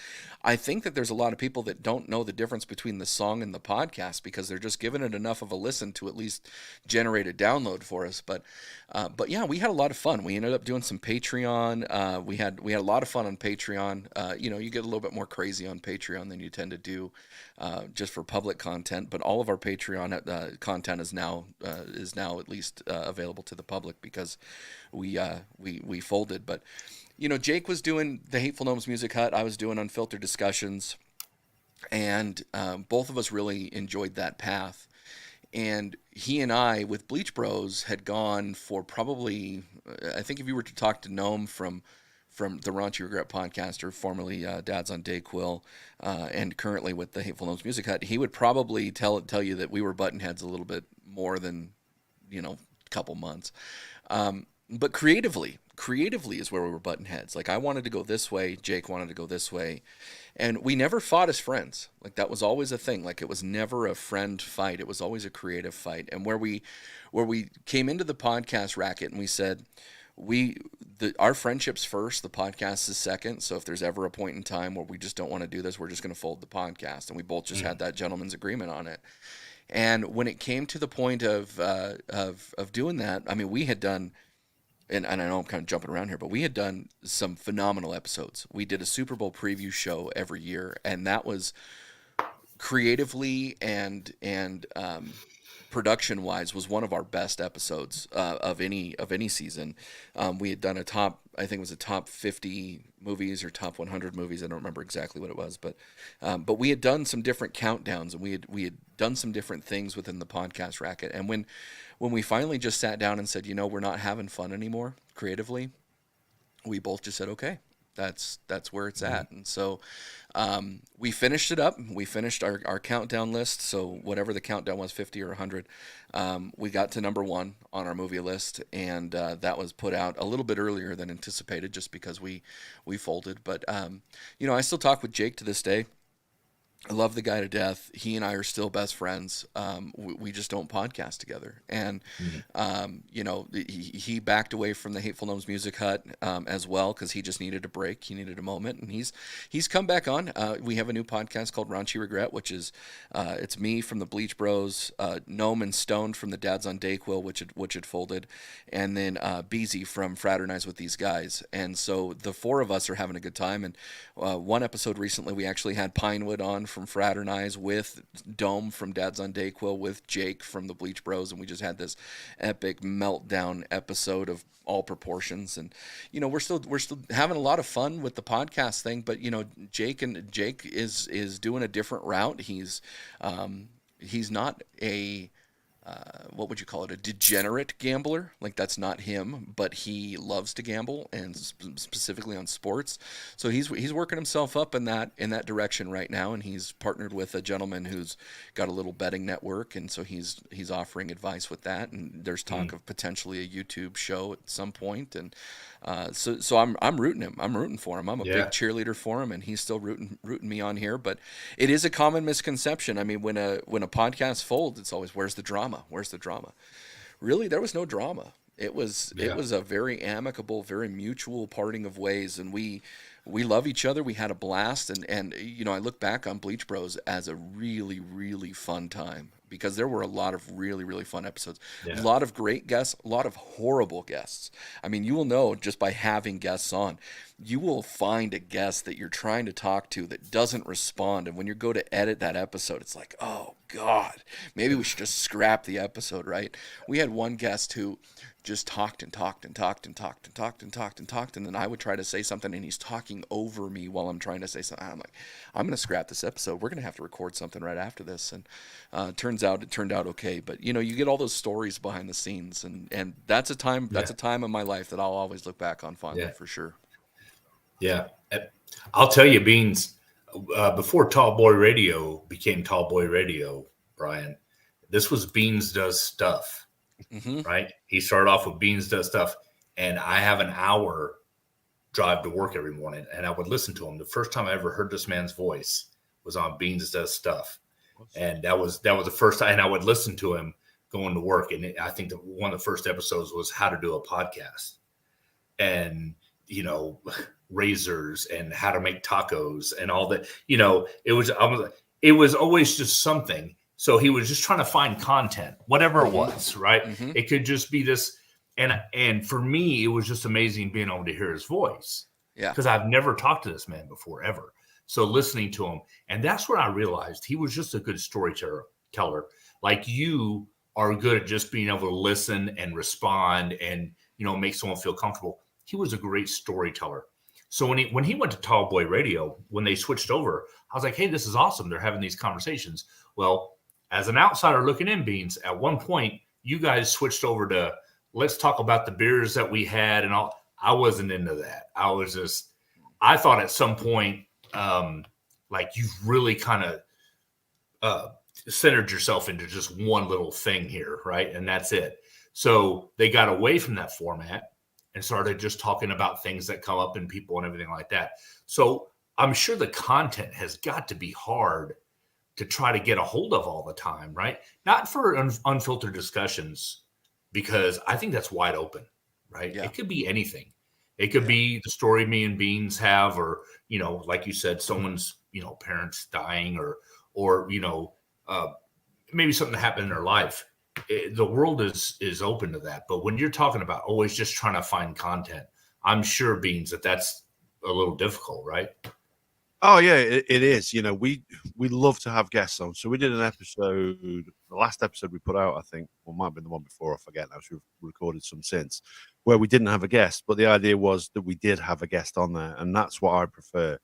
I think that there's a lot of people that don't know the difference between the song and the podcast because they're just giving it enough of a listen to at least generate a download for us. But yeah, we had a lot of fun. We ended up doing some Patreon. We had a lot of fun on Patreon. You get a little bit more crazy on Patreon than you tend to do just for public content. But all of our Patreon content is now at least available to the public because we folded. But Jake was doing the Hateful Gnomes Music Hut. I was doing Unfiltered Discussions, and both of us really enjoyed that path. And he and I, with Bleach Bros, had gone for probably, I think if you were to talk to Gnome from the Raunchy Regrets Podcast, or formerly Dads on Dayquil, and currently with the Hateful Gnomes Music Hut, he would probably tell you that we were button heads a little bit more than a couple months. But creatively is where we were button heads. Like, I wanted to go this way, Jake wanted to go this way, and we never fought as friends. Like, that was always a thing. Like, it was never a friend fight. It was always a creative fight. And where we came into the podcast racket and we said, our friendship's first, the podcast is second. So if there's ever a point in time where we just don't want to do this, we're just going to fold the podcast. And we both just had that gentleman's agreement on it. And when it came to the point of doing that, I mean, we had done, and I know I'm kind of jumping around here, but we had done some phenomenal episodes. We did a Super Bowl preview show every year, and that was creatively and production-wise was one of our best episodes of any season. We had done a top I think it was a top 50 movies or top 100 movies. I don't remember exactly what it was, but we had done some different countdowns, and we had done some different things within the podcast racket. And when we finally just sat down and said, we're not having fun anymore creatively, we both just said, okay, that's where it's at. And so we finished it up. We finished our countdown list. So whatever the countdown was, 50 or 100, we got to number 1 on our movie list, and that was put out a little bit earlier than anticipated, just because we folded. But I still talk with Jake to this day. I love the guy to death. He and I are still best friends. We just don't podcast together. And, he backed away from the Hateful Gnomes Music Hut as well, because he just needed a break. He needed a moment. And he's come back on. We have a new podcast called Raunchy Regret, which is it's me from the Bleach Bros, Gnome and Stoned from the Dads on Dayquil, which had folded, and then Beezy from Fraternize with These Guys. And so the 4 of us are having a good time. And one episode recently, we actually had Pinewood on from Fraternize, with Dome from Dads on Dayquil, with Jake from the Bleach Bros, and we just had this epic meltdown episode of all proportions. And we're still having a lot of fun with the podcast thing, but Jake is doing a different route. He's not a what would you call it? A degenerate gambler. Like, that's not him, but he loves to gamble, and specifically on sports. So he's working himself up in that direction right now, and he's partnered with a gentleman who's got a little betting network, and so he's offering advice with that. And there's talk of potentially a YouTube show at some point, and so I'm rooting him. I'm rooting for him. I'm a big cheerleader for him, and he's still rooting me on here. But it is a common misconception. I mean, when a podcast folds, it's always, where's the drama? Where's the drama? Really, there was no drama. It was a very amicable, very mutual parting of ways, and we love each other. We had a blast, and I look back on Bleach Bros as a really, really fun time, because there were a lot of really, really fun episodes. A lot of great guests, a lot of horrible guests. I mean, you will know just by having guests on. You will find a guest that you're trying to talk to that doesn't respond, and when you go to edit that episode, it's like, oh God, maybe we should just scrap the episode, right? We had one guest who just talked and talked and talked and talked and talked and talked and talked, and then I would try to say something, and he's talking over me while I'm trying to say something. I'm like, I'm going to scrap this episode. We're going to have to record something right after this, and it turned out okay. But you get all those stories behind the scenes, and that's a time in my life that I'll always look back on fondly, for sure. Yeah, I'll tell you, Beans, before Tall Boy Radio became Tall Boy Radio, Brian, this was Beans Does Stuff, right? He started off with Beans Does Stuff, and I have an hour drive to work every morning, and I would listen to him. The first time I ever heard this man's voice was on Beans Does Stuff, and that was the first time, and I would listen to him going to work, and I think that one of the first episodes was how to do a podcast, and razors and how to make tacos and all that. It was always just something. So he was just trying to find content, whatever it was, right? It could just be this. And for me, it was just amazing being able to hear his voice. Yeah. Because I've never talked to this man before, ever. So listening to him, and that's when I realized he was just a good storyteller. Like, you are good at just being able to listen and respond and, make someone feel comfortable. He was a great storyteller. So when he went to Tall Boy Radio, when they switched over, I was like, hey, this is awesome. They're having these conversations. Well, as an outsider looking in, Beans, at one point, you guys switched over to, let's talk about the beers that we had and all. I wasn't into that. I thought at some point, like, you've really kind of centered yourself into just one little thing here, right? And that's it. So they got away from that format and started just talking about things that come up in people and everything like that. So I'm sure the content has got to be hard to try to get a hold of all the time, right? Not for unfiltered discussions, because I think that's wide open, right? Yeah. It could be anything. It could be the story me and Beans have, or, like you said, someone's, parents dying, or maybe something that happened in their life. The world is open to that. But when you're talking about always just trying to find content, I'm sure, Beans, that's a little difficult, right? Oh yeah, it is. We love to have guests on. So we did an episode, the last episode we put out, I think, or might have been the one before, I forget now, so we've recorded some since. where we didn't have a guest, but the idea was that we did have a guest on there, and that's what I prefer.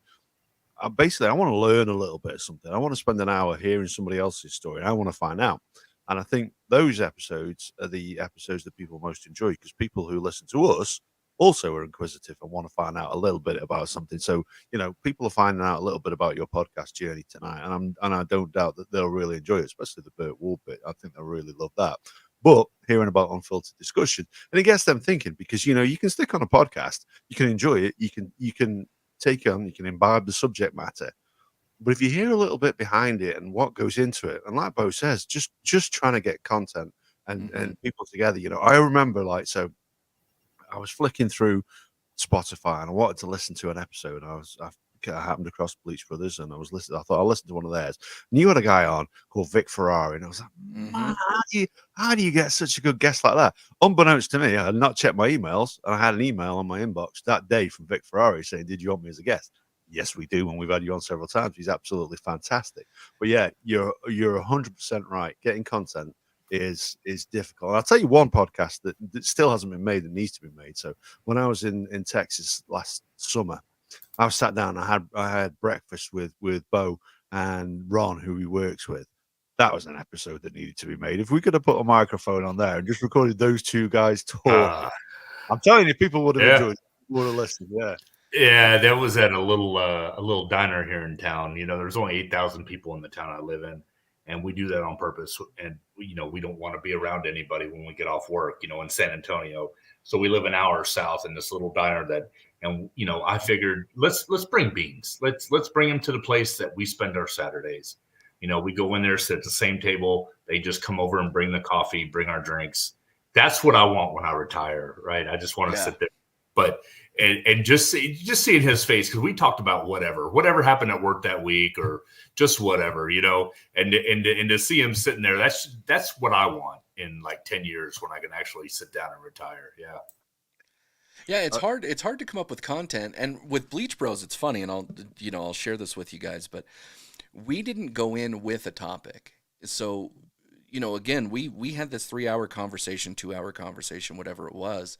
Basically, I want to learn a little bit of something. I want to spend an hour hearing somebody else's story. I want to find out. And I think those episodes are the episodes that people most enjoy, because people who listen to us also are inquisitive and want to find out a little bit about something. So, people are finding out a little bit about your podcast journey tonight, and I don't doubt that they'll really enjoy it, especially the Burt Ward bit. I think they'll really love that. But hearing about unfiltered discussion, and it gets them thinking, because you can stick on a podcast, you can enjoy it, you can take on, you can imbibe the subject matter. But if you hear a little bit behind it and what goes into it, and like Beau says, just trying to get content and people together. I remember, so I was flicking through Spotify and I wanted to listen to an episode. I happened across Bleach Brothers, and I thought I'll listen to one of theirs. And you had a guy on called Vic Ferrari, and I was like, man, how do you get such a good guest like that? Unbeknownst to me, I had not checked my emails, and I had an email on my inbox that day from Vic Ferrari saying, "Did you want me as a guest?" Yes, we do, and we've had you on several times. He's absolutely fantastic. But yeah, you're 100% right. Getting content is difficult. And I'll tell you one podcast that still hasn't been made, that needs to be made. So when I was in Texas last summer, I was sat down. I had breakfast with Beau and Ron, who he works with. That was an episode that needed to be made. If we could have put a microphone on there and just recorded those two guys talk, I'm telling you, people would have enjoyed it. Would have listened. Yeah, that was at a little diner here in town. There's only 8,000 people in the town I live in, and we do that on purpose. And we don't want to be around anybody when we get off work. In San Antonio, so we live an hour south in this little diner and I figured let's bring Beans. Let's bring him to the place that we spend our Saturdays. We go in there, sit at the same table. They just come over and bring the coffee, bring our drinks. That's what I want when I retire, right? I just want to sit there, but. And just seeing his face, because we talked about whatever happened at work that week, or just whatever, and to see him sitting there, that's what I want in like 10 years when I can actually sit down and retire. Yeah, it's hard to come up with content. And with Bleach Bros, it's funny, and I'll share this with you guys, but we didn't go in with a topic. So, again, we had this 3-hour conversation, 2-hour conversation, whatever it was,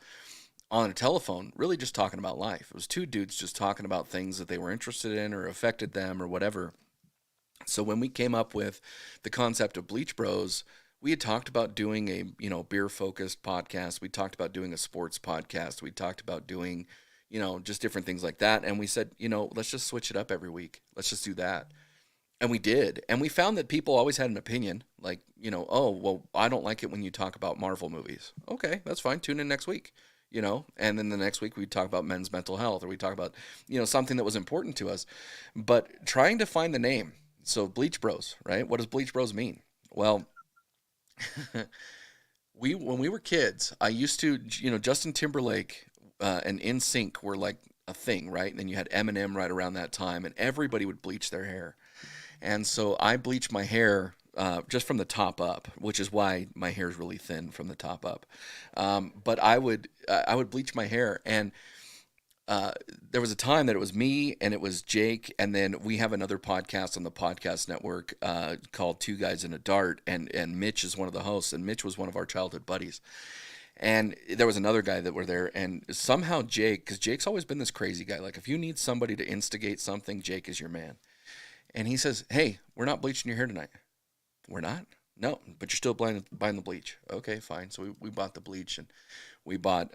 on a telephone, really just talking about life. It was two dudes just talking about things that they were interested in or affected them or whatever. So when we came up with the concept of Bleach Bros, we had talked about doing a beer-focused podcast. We talked about doing a sports podcast. We talked about doing, just different things like that. And we said, let's just switch it up every week. Let's just do that. And we did. And we found that people always had an opinion. Like, oh, well, I don't like it when you talk about Marvel movies. Okay, that's fine. Tune in next week. And then the next week we talk about men's mental health, or we talk about, something that was important to us. But trying to find the name. So Bleach Bros, right? What does Bleach Bros mean? Well, when we were kids, I used to, Justin Timberlake and NSYNC were like a thing, right? And then you had Eminem right around that time, and everybody would bleach their hair. And so I bleached my hair just from the top up, which is why my hair is really thin from the top up. But I would bleach my hair, and there was a time that it was me and it was Jake, and then we have another podcast on the podcast network called Two Guys in a Dart, and Mitch is one of the hosts, and Mitch was one of our childhood buddies. And there was another guy that were there, and somehow Jake, because Jake's always been this crazy guy, like if you need somebody to instigate something, Jake is your man. And he says, "Hey, we're not bleaching your hair tonight." "We're not?" "No, but you're still buying the bleach." "Okay, fine." So we bought the bleach, and we bought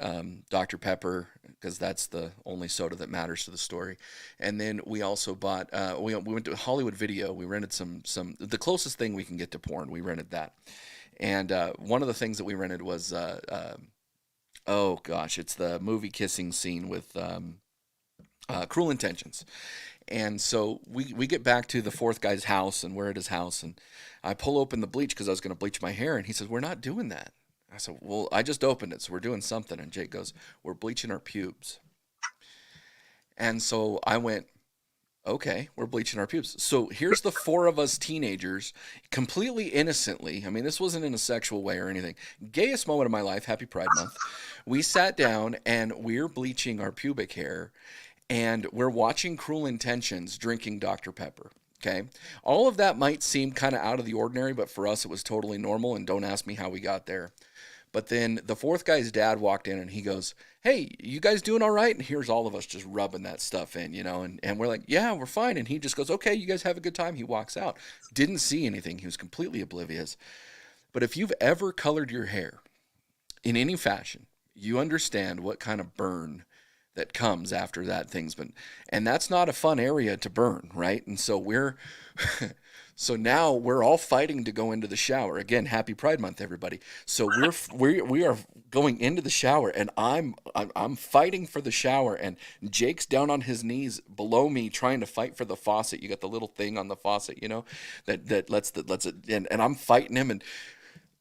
Dr. Pepper, because that's the only soda that matters to the story. And then we also bought, we went to Hollywood Video. We rented some the closest thing we can get to porn. We rented that. And one of the things that we rented was, oh gosh, it's the movie kissing scene with Cruel Intentions. And so we get back to the fourth guy's house, and we're at his house, and I pull open the bleach because I was going to bleach my hair, and he says, "We're not doing that." I said, "Well, I just opened it, so we're doing something." And Jake goes, "We're bleaching our pubes." And so I went, "Okay, we're bleaching our pubes." So here's the four of us teenagers, completely innocently. I mean, this wasn't in a sexual way or anything. Gayest moment of my life, Happy Pride Month. We sat down, and we're bleaching our pubic hair, and we're watching Cruel Intentions, drinking Dr. Pepper. Okay. All of that might seem kind of out of the ordinary, but for us, it was totally normal. And don't ask me how we got there. But then the fourth guy's dad walked in and he goes, "Hey, you guys doing all right?" And here's all of us just rubbing that stuff in, and we're like, "Yeah, we're fine." And he just goes, "Okay, you guys have a good time." He walks out. Didn't see anything. He was completely oblivious. But if you've ever colored your hair in any fashion, you understand what kind of burn that comes after that thing's been, and that's not a fun area to burn, right? And so so now we're all fighting to go into the shower. Again, happy Pride Month, everybody. So we are going into the shower, and I'm fighting for the shower, and Jake's down on his knees below me trying to fight for the faucet. You got the little thing on the faucet, that lets it, and I'm fighting him, and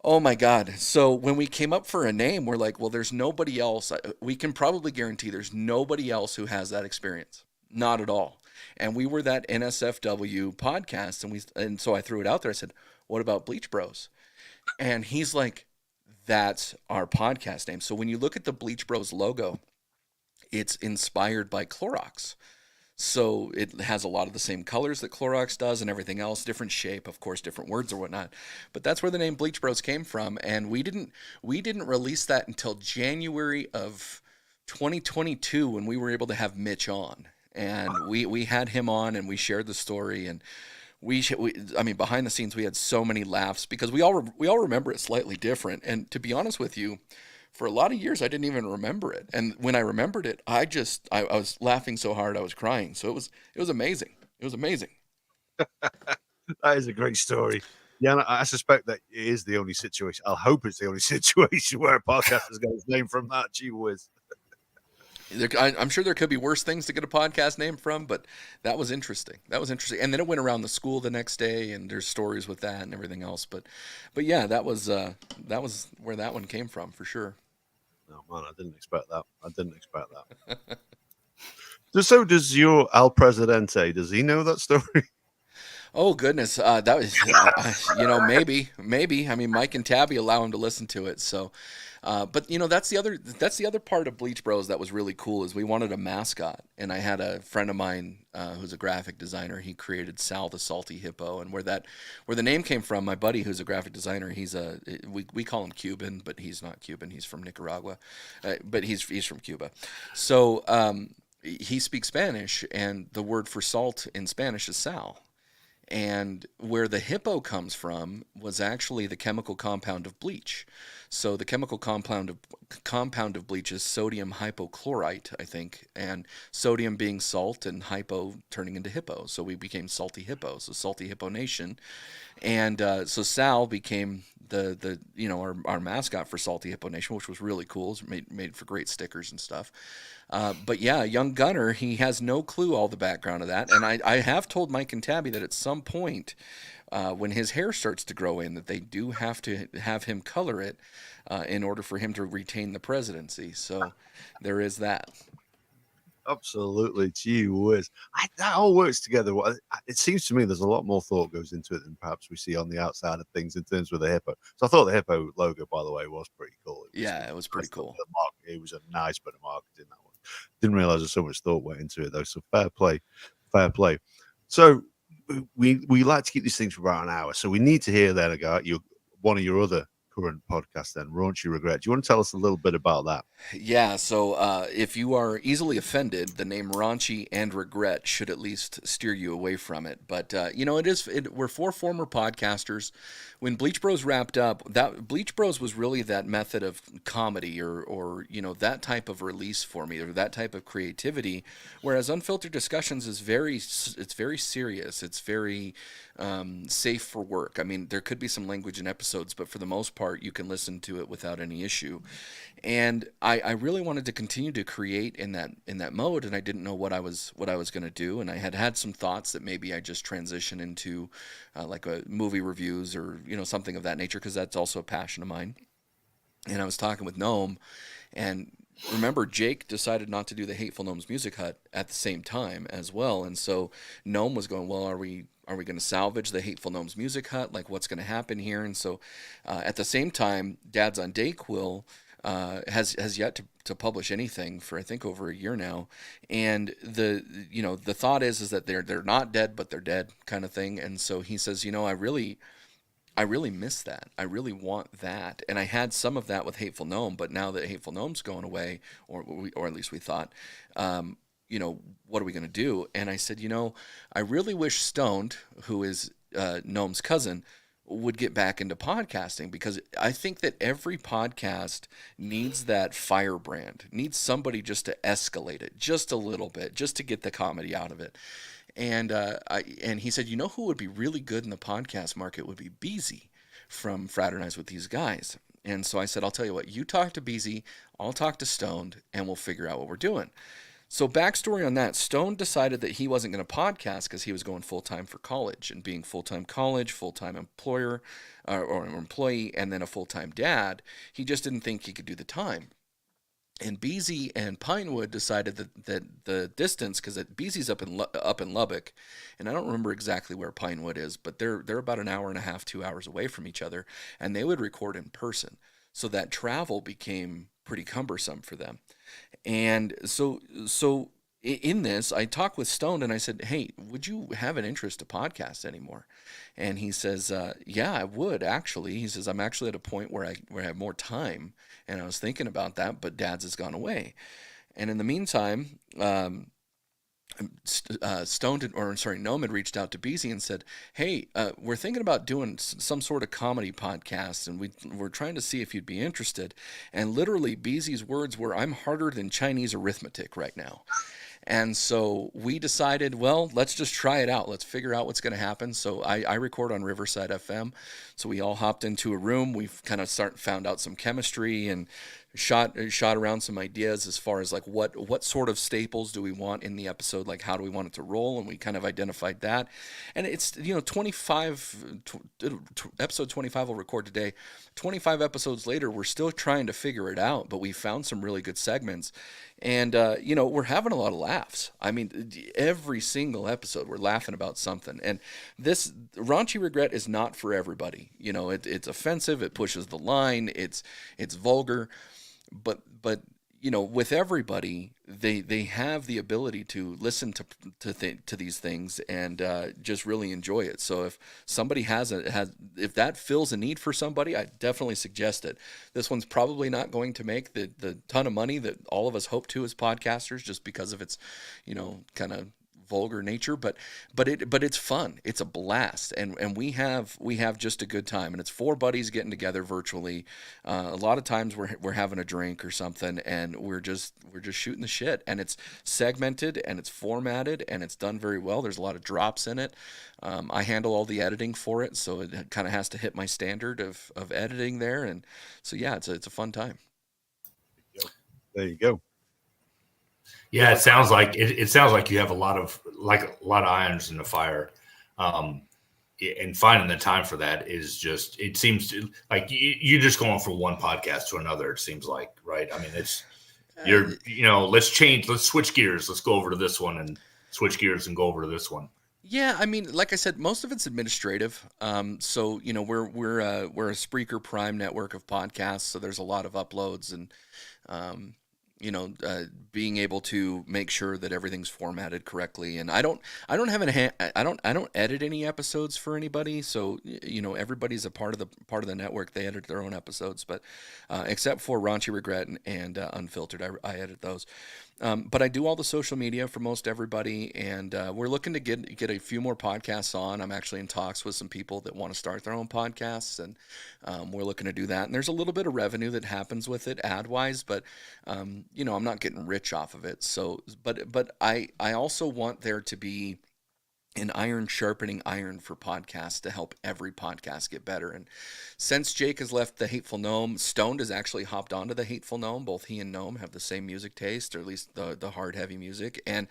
oh my God. So when we came up for a name, we're like, well, there's nobody else. We can probably guarantee there's nobody else who has that experience. Not at all. And we were that NSFW podcast. And so I threw it out there. I said, what about Bleach Bros? And he's like, that's our podcast name. So when you look at the Bleach Bros logo, it's inspired by Clorox. So it has a lot of the same colors that Clorox does and everything else, different shape, of course, different words or whatnot. But that's where the name Bleach Bros came from. And we didn't release that until January of 2022 when we were able to have Mitch on. And we had him on and we shared the story, and I mean, behind the scenes, we had so many laughs because we all remember it slightly different. And to be honest with you, for a lot of years, I didn't even remember it. And when I remembered it, I was laughing so hard I was crying. So it was amazing. It was amazing. That is a great story. Yeah, and I suspect that it is the only situation. I'll hope it's the only situation where a podcast has got its name from that. Gee whiz. I'm sure there could be worse things to get a podcast name from, but that was interesting. And then it went around the school the next day, and there's stories with that and everything else. But yeah, that was where that one came from for sure. Oh man, I didn't expect that. So does your Al Presidente? Does he know that story? Oh goodness, that was maybe. I mean, Mike and Tabby allow him to listen to it, so. But that's the other part of Bleach Bros that was really cool is we wanted a mascot, and I had a friend of mine who's a graphic designer. He created Sal the Salty Hippo, and where the name came from, my buddy who's a graphic designer, we call him Cuban, but he's not Cuban. He's from Nicaragua, but he's from Cuba. So he speaks Spanish, and the word for salt in Spanish is sal. And where the hippo comes from was actually the chemical compound of bleach. So the chemical compound of bleach is sodium hypochlorite, I think, and sodium being salt and hypo turning into hippo. So we became Salty Hippo, so Salty Hippo Nation. And so Sal became our mascot for Salty Hippo Nation, which was really cool. It was made for great stickers and stuff. But yeah, young Gunner, he has no clue all the background of that. And I have told Mike and Tabby that at some point, when his hair starts to grow in, that they do have to have him color it in order for him to retain the presidency. So there is that. Absolutely. Gee whiz. That all works together. It seems to me there's a lot more thought goes into it than perhaps we see on the outside of things in terms of the hippo. So I thought the hippo logo, by the way, was pretty cool. It was pretty cool. It was a nice bit of marketing, that one. Didn't realize there's so much thought went into it, though. So fair play. So we like to keep these things for about an hour. So we need to hear then about one of your other current podcast then, Raunchy Regrets. Do you want to tell us a little bit about that? Yeah, so if you are easily offended, the name Raunchy and Regret should at least steer you away from it. But, we're four former podcasters. When Bleach Bros wrapped up, that Bleach Bros was really that method of comedy or that type of release for me, or that type of creativity, whereas Unfiltered Discussions is very serious. It's very safe for work. I mean, there could be some language in episodes, but for the most part, you can listen to it without any issue. And I really wanted to continue to create in that mode, and I didn't know what I was going to do, and I had some thoughts that maybe I just transition into like a movie reviews or something of that nature, because that's also a passion of mine. And I was talking with Gnome, and remember, Jake decided not to do the Hateful Gnomes Music Hut at the same time as well, and so Gnome was going, well, are we going to salvage the Hateful Gnomes Music Hut? Like, what's going to happen here? And so at the same time, Dad's on Dayquil has yet to publish anything for I think over a year now, and the thought is that they're not dead but they're dead kind of thing. And so he says, I really miss that. I really want that. And I had some of that with Hateful Gnome, but now that Hateful Gnome's going away, or at least we thought, what are we going to do? And I said, I really wish Stoned, who is Gnome's cousin, would get back into podcasting, because I think that every podcast needs that firebrand, needs somebody just to escalate it just a little bit, just to get the comedy out of it. And he said, who would be really good in the podcast market would be Beezy from Fraternize with These Guys. And so I said, I'll tell you what, you talk to Beezy, I'll talk to Stoned, and we'll figure out what we're doing. So backstory on that, Stone decided that he wasn't going to podcast because he was going full-time for college, and being full-time college, full-time employer or employee, and then a full-time dad, he just didn't think he could do the time. And Beezy and Pinewood decided that the distance, because Beezy's up in Lubbock, and I don't remember exactly where Pinewood is, but they're about an hour and a half, 2 hours away from each other, and they would record in person. So that travel became pretty cumbersome for them. And so in this, I talked with Stone and I said, hey, would you have an interest to podcast anymore? And he says, yeah, I would actually. He says, I'm actually at a point where I have more time, and I was thinking about that, but Dad's has gone away. And in the meantime, Gnome had reached out to Beezy and said, hey, we're thinking about doing some sort of comedy podcast, and we're trying to see if you'd be interested. And literally Beezy's words were, I'm harder than Chinese arithmetic right now. And so we decided, well, let's just try it out. Let's figure out what's going to happen. So I record on Riverside FM. So we all hopped into a room. We've kind of found out some chemistry and shot around some ideas as far as like what sort of staples do we want in the episode, like how do we want it to roll, and we kind of identified that. And it's 25 episode 25 will record today. 25 episodes later, we're still trying to figure it out, but we found some really good segments, and we're having a lot of laughs. I mean, every single episode we're laughing about something. And this Raunchy Regret is not for everybody. It's offensive, it pushes the line, it's vulgar. But with everybody, they have the ability to listen to these things and just really enjoy it. So if somebody if that fills a need for somebody, I definitely suggest it. This one's probably not going to make the ton of money that all of us hope to as podcasters, just because of its kind of vulgar nature, but it's fun. It's a blast, and we have just a good time, and it's four buddies getting together virtually. A lot of times we're having a drink or something, and we're just shooting the shit, and it's segmented and it's formatted and it's done very well. There's a lot of drops in it. I handle all the editing for it, so it kind of has to hit my standard of editing there, and so yeah, it's a fun time. There you go. Yeah, it sounds like you have a lot of irons in the fire, and finding the time for that is just. It seems like you're just going from one podcast to another. It seems like, right? I mean, let's switch gears. Let's go over to this one and switch gears and go over to this one. Yeah, I mean, like I said, most of it's administrative. So we're a Spreaker Prime network of podcasts, so there's a lot of uploads and. Being able to make sure that everything's formatted correctly, and I don't edit any episodes for anybody. So everybody's a part of the network. They edit their own episodes, but except for Raunchy Regret and Unfiltered, I edit those. But I do all the social media for most everybody, and we're looking to get a few more podcasts on. I'm actually in talks with some people that want to start their own podcasts, and we're looking to do that. And there's a little bit of revenue that happens with it ad-wise, but I'm not getting rich off of it. So, but I also want there to be an iron sharpening iron for podcasts to help every podcast get better. And since Jake has left the Hateful Gnome, Stoned has actually hopped onto the Hateful Gnome. Both he and Gnome have the same music taste, or at least the hard, heavy music. And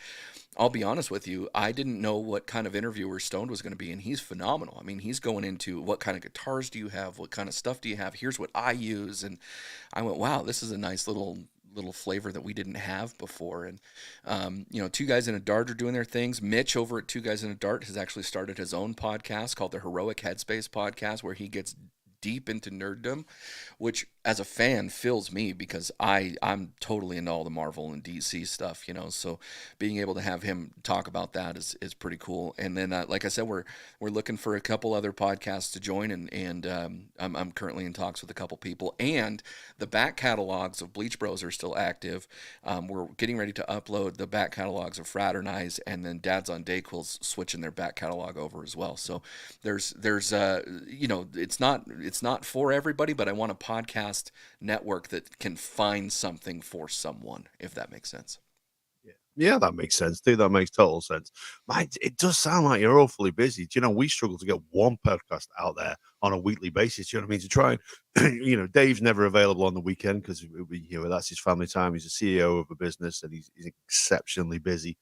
I'll be honest with you, I didn't know what kind of interviewer Stoned was going to be, and he's phenomenal. I mean, he's going into what kind of guitars do you have? What kind of stuff do you have? Here's what I use. And I went, wow, this is a nice little flavor that we didn't have before. And Two Guys in a Dart are doing their things. Mitch over at Two Guys in a Dart has actually started his own podcast called the Heroic Headspace Podcast, where he gets deep into nerddom, which as a fan fills me because I'm totally into all the Marvel and DC stuff, so being able to have him talk about that is pretty cool. And then like I said, we're looking for a couple other podcasts to join, and I'm currently in talks with a couple people, and the back catalogs of Bleach Bros are still active. We're getting ready to upload the back catalogs of Fraternize, and then Dads on Dayquil's switching their back catalog over as well. So there's it's not for everybody, but I want a podcast network that can find something for someone, if that makes sense. Yeah, that makes sense, dude. That makes total sense. Man, it does sound like you're awfully busy. Do you know, we struggle to get one podcast out there on a weekly basis. You know what I mean? To try and, Dave's never available on the weekend because, that's his family time. He's a CEO of a business and he's exceptionally busy.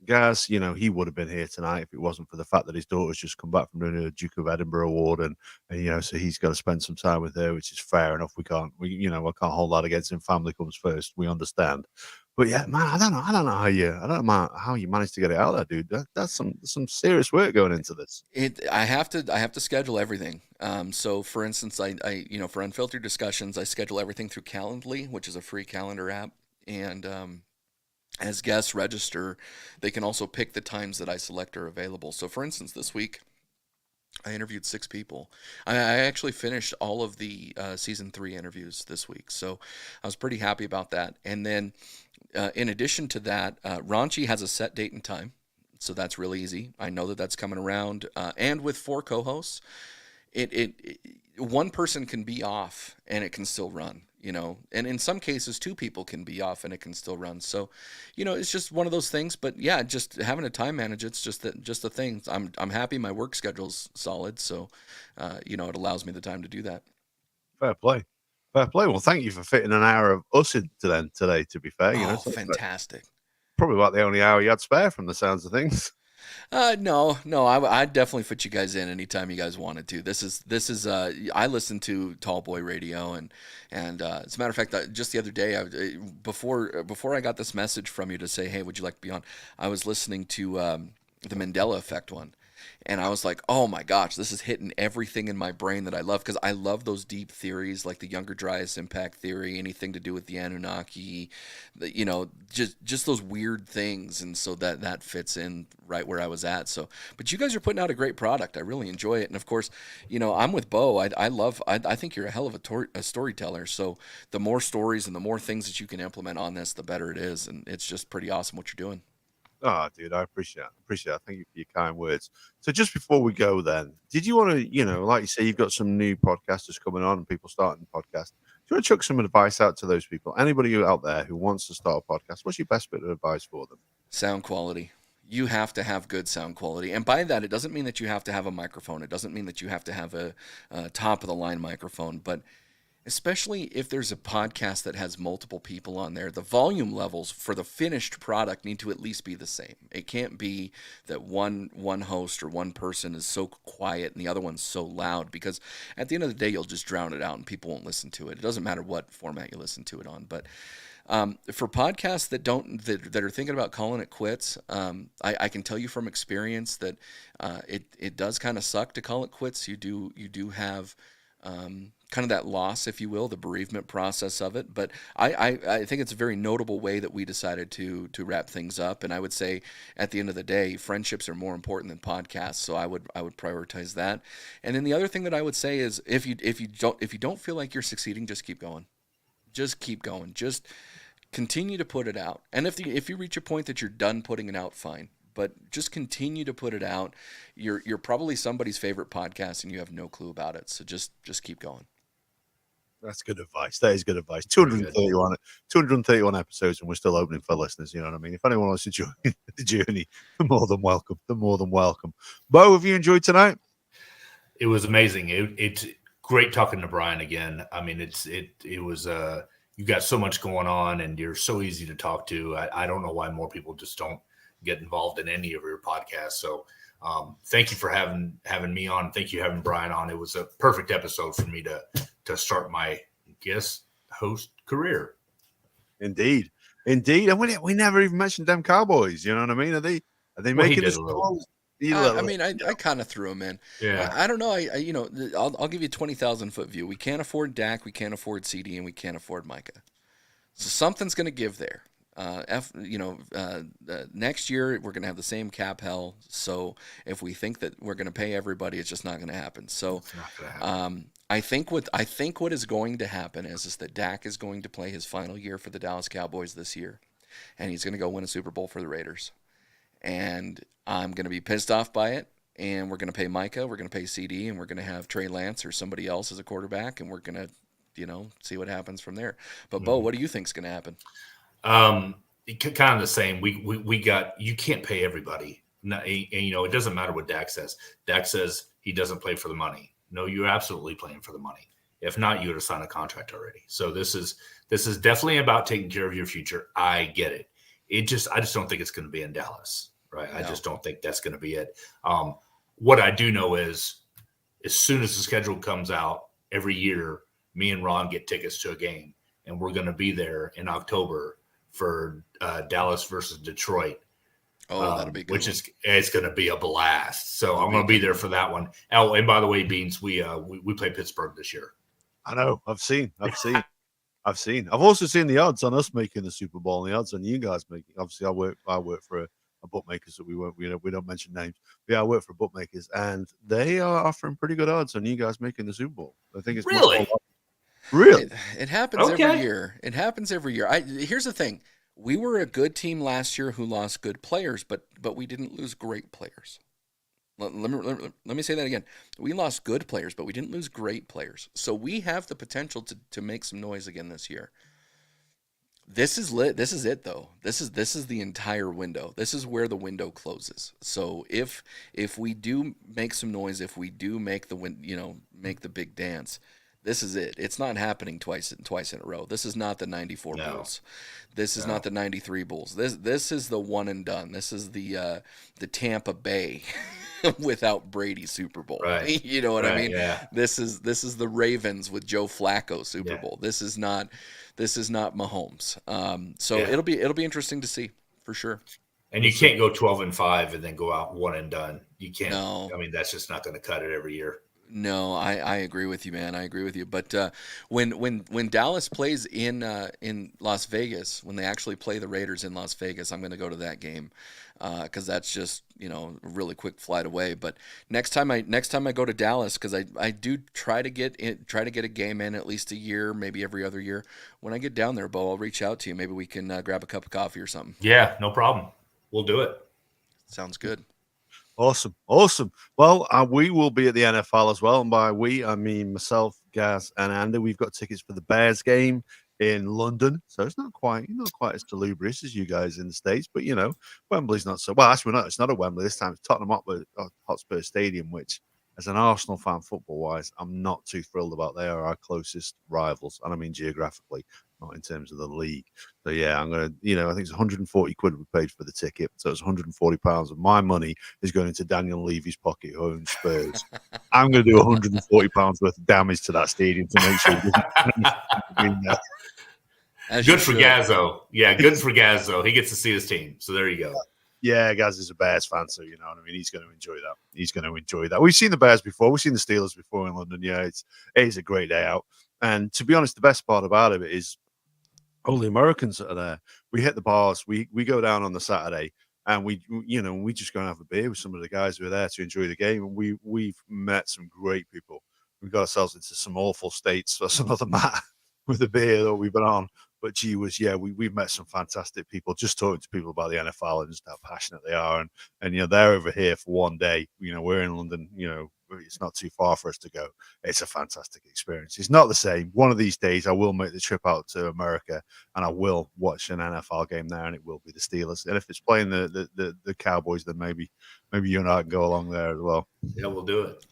Gaz, he would have been here tonight if it wasn't for the fact that his daughter's just come back from doing a Duke of Edinburgh award, and so he's got to spend some time with her, which is fair enough. I can't hold that against him. Family comes first. We understand. But yeah, man, I don't know how you managed to get it out there, dude. That's some serious work going into this. I have to schedule everything. So for instance, I for Unfiltered Discussions, I schedule everything through Calendly, which is a free calendar app, and as guests register, they can also pick the times that I select are available. So for instance, this week, I interviewed 6 people. I actually finished all of the season 3 interviews this week, so I was pretty happy about that. And then, in addition to that, Raunchy has a set date and time, so that's really easy. I know that that's coming around, and with 4 co-hosts, one person can be off and it can still run. And in some cases 2 people can be off and it can still run. So, it's just one of those things. But yeah, just having a time manager, it's just the thing. I'm happy my work schedule's solid, so it allows me the time to do that. Fair play. Well, thank you for fitting an hour of us into them today. To be fair, so fantastic. Probably about the only hour you had spare from the sounds of things. No, I'd definitely fit you guys in anytime you guys wanted to. This is I listen to Tall Boy Radio, and as a matter of fact, just the other day, before I got this message from you to say, hey, would you like to be on? I was listening to the Mandela Effect one. And I was like, oh my gosh, this is hitting everything in my brain that I love, because I love those deep theories like the Younger Dryas impact theory, anything to do with the Anunnaki, just those weird things. And so that fits in right where I was at. So, but you guys are putting out a great product. I really enjoy it. And of course, I'm with Beau. I think you're a hell of a storyteller. So the more stories and the more things that you can implement on this, the better it is. And it's just pretty awesome what you're doing. Oh, dude, I appreciate it. Thank you for your kind words. So just before we go then, did you want to, like you say, you've got some new podcasters coming on and people starting podcasts. Do you want to chuck some advice out to those people? Anybody out there who wants to start a podcast, what's your best bit of advice for them? Sound quality. You have to have good sound quality. And by that, it doesn't mean that you have to have a microphone. It doesn't mean that you have to have a top-of-the-line microphone. But especially if there's a podcast that has multiple people on there, the volume levels for the finished product need to at least be the same. It can't be that one host or one person is so quiet and the other one's so loud, because at the end of the day, you'll just drown it out and people won't listen to it. It doesn't matter what format you listen to it on. But for podcasts that are thinking about calling it quits, I can tell you from experience that it does kind of suck to call it quits. You do have kind of that loss, if you will, the bereavement process of it. But I think it's a very notable way that we decided to wrap things up. And I would say at the end of the day, friendships are more important than podcasts. So I would prioritize that. And then the other thing that I would say is if you don't feel like you're succeeding, just keep going. Just keep going. Just continue to put it out. And if you reach a point that you're done putting it out, fine. But just continue to put it out. You're probably somebody's favorite podcast and you have no clue about it. So just keep going. That's good advice. That is good advice. 231 episodes and we're still opening for listeners. You know what I mean? If anyone wants to join the journey, they're more than welcome. Beau, have you enjoyed tonight? It was amazing. It's great talking to Brian again. I mean, it was you got so much going on and you're so easy to talk to. I don't know why more people just don't get involved in any of your podcasts. So thank you for having me on. Thank you for having Brian on. It was a perfect episode for me to start my guest host career. Indeed. And we never even mentioned them Cowboys. You know what I mean? Are they making this? I mean, I kind of threw him in. Yeah. I don't know. I'll give you 20,000 foot view. We can't afford Dak, we can't afford CD, and we can't afford Micah. So something's going to give there. Next year we're going to have the same cap hell. So if we think that we're going to pay everybody, it's just not going to happen. So It's not gonna happen. I think what is going to happen is that Dak is going to play his final year for the Dallas Cowboys this year, and he's going to go win a Super Bowl for the Raiders. And I'm going to be pissed off by it. And we're going to pay Micah, we're going to pay CD, and we're going to have Trey Lance or somebody else as a quarterback, and we're going to, see what happens from there. But Beau, what do you think is going to happen? Kind of the same. We got, you can't pay everybody. And it doesn't matter what Dak says. Dak says he doesn't play for the money. No, you're absolutely playing for the money. If not, you would have signed a contract already. So this is definitely about taking care of your future. I get it. I just don't think it's going to be in Dallas, right? No. I just don't think that's going to be it. What I do know is, as soon as the schedule comes out every year, me and Ron get tickets to a game, and we're going to be there in October for Dallas versus Detroit. Oh, that'll be good. It's going to be a blast. So I'm going to be there for that one. Oh, and by the way, Beans, we play Pittsburgh this year. I know. I've seen. I've also seen the odds on us making the Super Bowl and the odds on you guys making. Obviously, I work for a bookmakers that we don't mention names. But yeah, I work for bookmakers, and they are offering pretty good odds on you guys making the Super Bowl. I think it's really. Really? It happens every year. It happens every year. Here's the thing. We were a good team last year who lost good players, but we didn't lose great players. Let me say that again. We lost good players, but we didn't lose great players. So we have the potential to make some noise again this year. This is lit. This is it, though. This is the entire window. This is where the window closes. So if we do make some noise, if we do make make the big dance, this is it. It's not happening twice in a row. This is not the 94 Bulls. This is not the 93 Bulls. This is the one and done. This is the Tampa Bay without Brady Super Bowl. Right. You know what I mean? Yeah. This is the Ravens with Joe Flacco Super Bowl. This is not Mahomes. It'll be interesting to see for sure. And you can't go 12-5 and then go out one and done. You can't. No. I mean, that's just not going to cut it every year. No, I agree with you, man. I agree with you. But when Dallas plays in Las Vegas, when they actually play the Raiders in Las Vegas, I'm going to go to that game because that's just a really quick flight away. But next time I go to Dallas, because I do try to get a game in at least a year, maybe every other year. When I get down there, Beau, I'll reach out to you. Maybe we can grab a cup of coffee or something. Yeah, no problem. We'll do it. Sounds good. Awesome. Well, we will be at the NFL as well. And by we, I mean myself, Gaz, and Andy. We've got tickets for the Bears game in London. So it's not quite as salubrious as you guys in the States. But, Wembley's not so... Well, actually, it's not at Wembley. This time it's Tottenham Hotspur Stadium, which, as an Arsenal fan football-wise, I'm not too thrilled about. They are our closest rivals. And I mean geographically, not in terms of the league. So yeah, I'm gonna, I think it's 140 quid we paid for the ticket, so it's 140 pounds of my money is going into Daniel Levy's pocket who owns Spurs. I'm gonna do 140 pounds worth of damage to that stadium to make sure good for Gazzo. Yeah, good for Gazzo. He gets to see his team. So there you go. Yeah, Gaz is a Bears fan, so you know what I mean. He's going to enjoy that. We've seen the Bears before. We've seen the Steelers before in London. Yeah, it's a great day out. And to be honest, the best part about it is all the Americans that are there. We hit the bars. We go down on the Saturday, and we just go and have a beer with some of the guys who are there to enjoy the game. And we've met some great people. We got ourselves into some awful states. That's another matter with the beer that we've been on. But gee whiz, yeah, we've met some fantastic people. Just talking to people about the NFL and just how passionate they are, and they're over here for one day. We're in London. It's not too far for us to go. It's a fantastic experience. It's not the same. One of these days, I will make the trip out to America, and I will watch an NFL game there, and it will be the Steelers. And if it's playing the Cowboys, then maybe you and I can go along there as well. Yeah, we'll do it.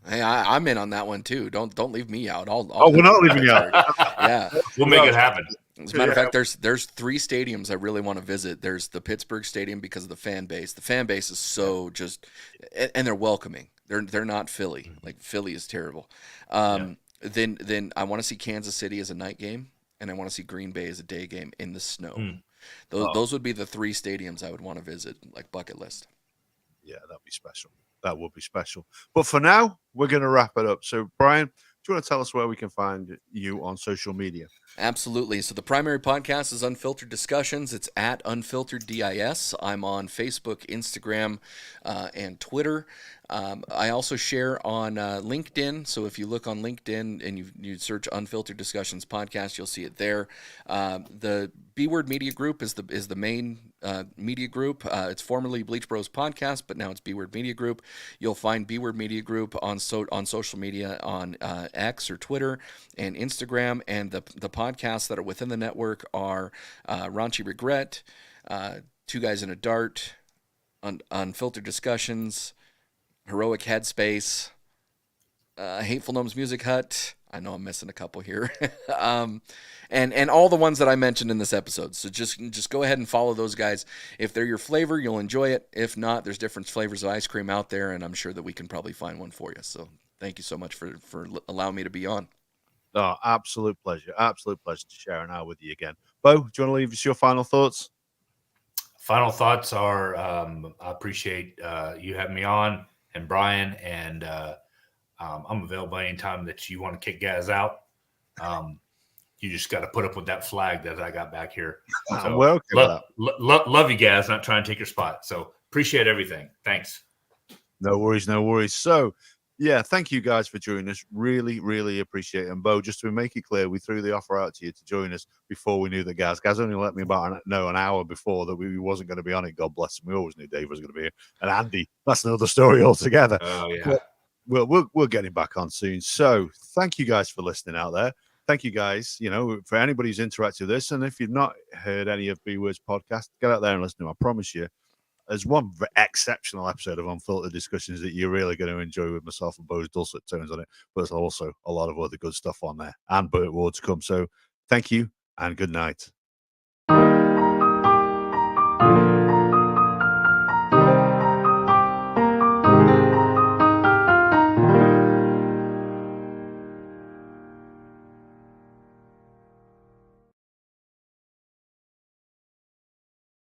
Hey, I'm in on that one too. Don't leave me out. We're not leaving you out. Yeah, we'll make it happen. As a matter of fact, there's 3 stadiums I really want to visit. There's the Pittsburgh Stadium because of the fan base. The fan base is so just, and they're welcoming. They're not Philly. Like Philly is terrible. Then I want to see Kansas City as a night game, and I want to see Green Bay as a day game in the snow. Those would be the 3 stadiums I would want to visit, like bucket list. Yeah, that'd be special. That would be special. But for now, we're going to wrap it up. So, Brian, do you want to tell us where we can find you on social media? Absolutely. So the primary podcast is Unfiltered Discussions. It's at Unfiltered DIS. I'm on Facebook, Instagram, and Twitter. I also share on LinkedIn. So if you look on LinkedIn and you search Unfiltered Discussions Podcast, you'll see it there. The B-Word Media Group is the main media group. It's formerly Bleach Bros Podcast, but now it's B-Word Media Group. You'll find B-Word Media Group on social media on X or Twitter and Instagram, and the podcasts that are within the network are Raunchy Regret, Two Guys in a Dart, Unfiltered Discussions, Heroic Headspace, Hateful Gnomes Music Hut. I know I'm missing a couple here. And all the ones that I mentioned in this episode. So just go ahead and follow those guys. If they're your flavor, you'll enjoy it. If not, there's different flavors of ice cream out there, and I'm sure that we can probably find one for you. So thank you so much for allowing me to be on. Oh, absolute pleasure. Absolute pleasure to share an hour with you again. Beau, do you want to leave us your final thoughts? Final thoughts are I appreciate you having me on, and Brian, and I'm available anytime that you want to kick guys out. You just got to put up with that flag that I got back here. So love you guys, not trying to take your spot. So appreciate everything. Thanks. No worries, no worries. So, yeah, thank you guys for joining us. Really, really appreciate it. And Beau, just to make it clear, we threw the offer out to you to join us before we knew that Gaz only let me know an hour before that we wasn't going to be on it. God bless him. We always knew Dave was going to be here. And Andy, that's another story altogether. Oh, yeah. But we'll get him back on soon. So thank you guys for listening out there. Thank you guys, for anybody who's interacted with this. And if you've not heard any of B-Word's podcast, get out there and listen to them. I promise you, there's one exceptional episode of Unfiltered Discussions that you're really going to enjoy with myself and Beau's dulcet tones on it. But there's also a lot of other good stuff on there and more to come. So thank you and good night.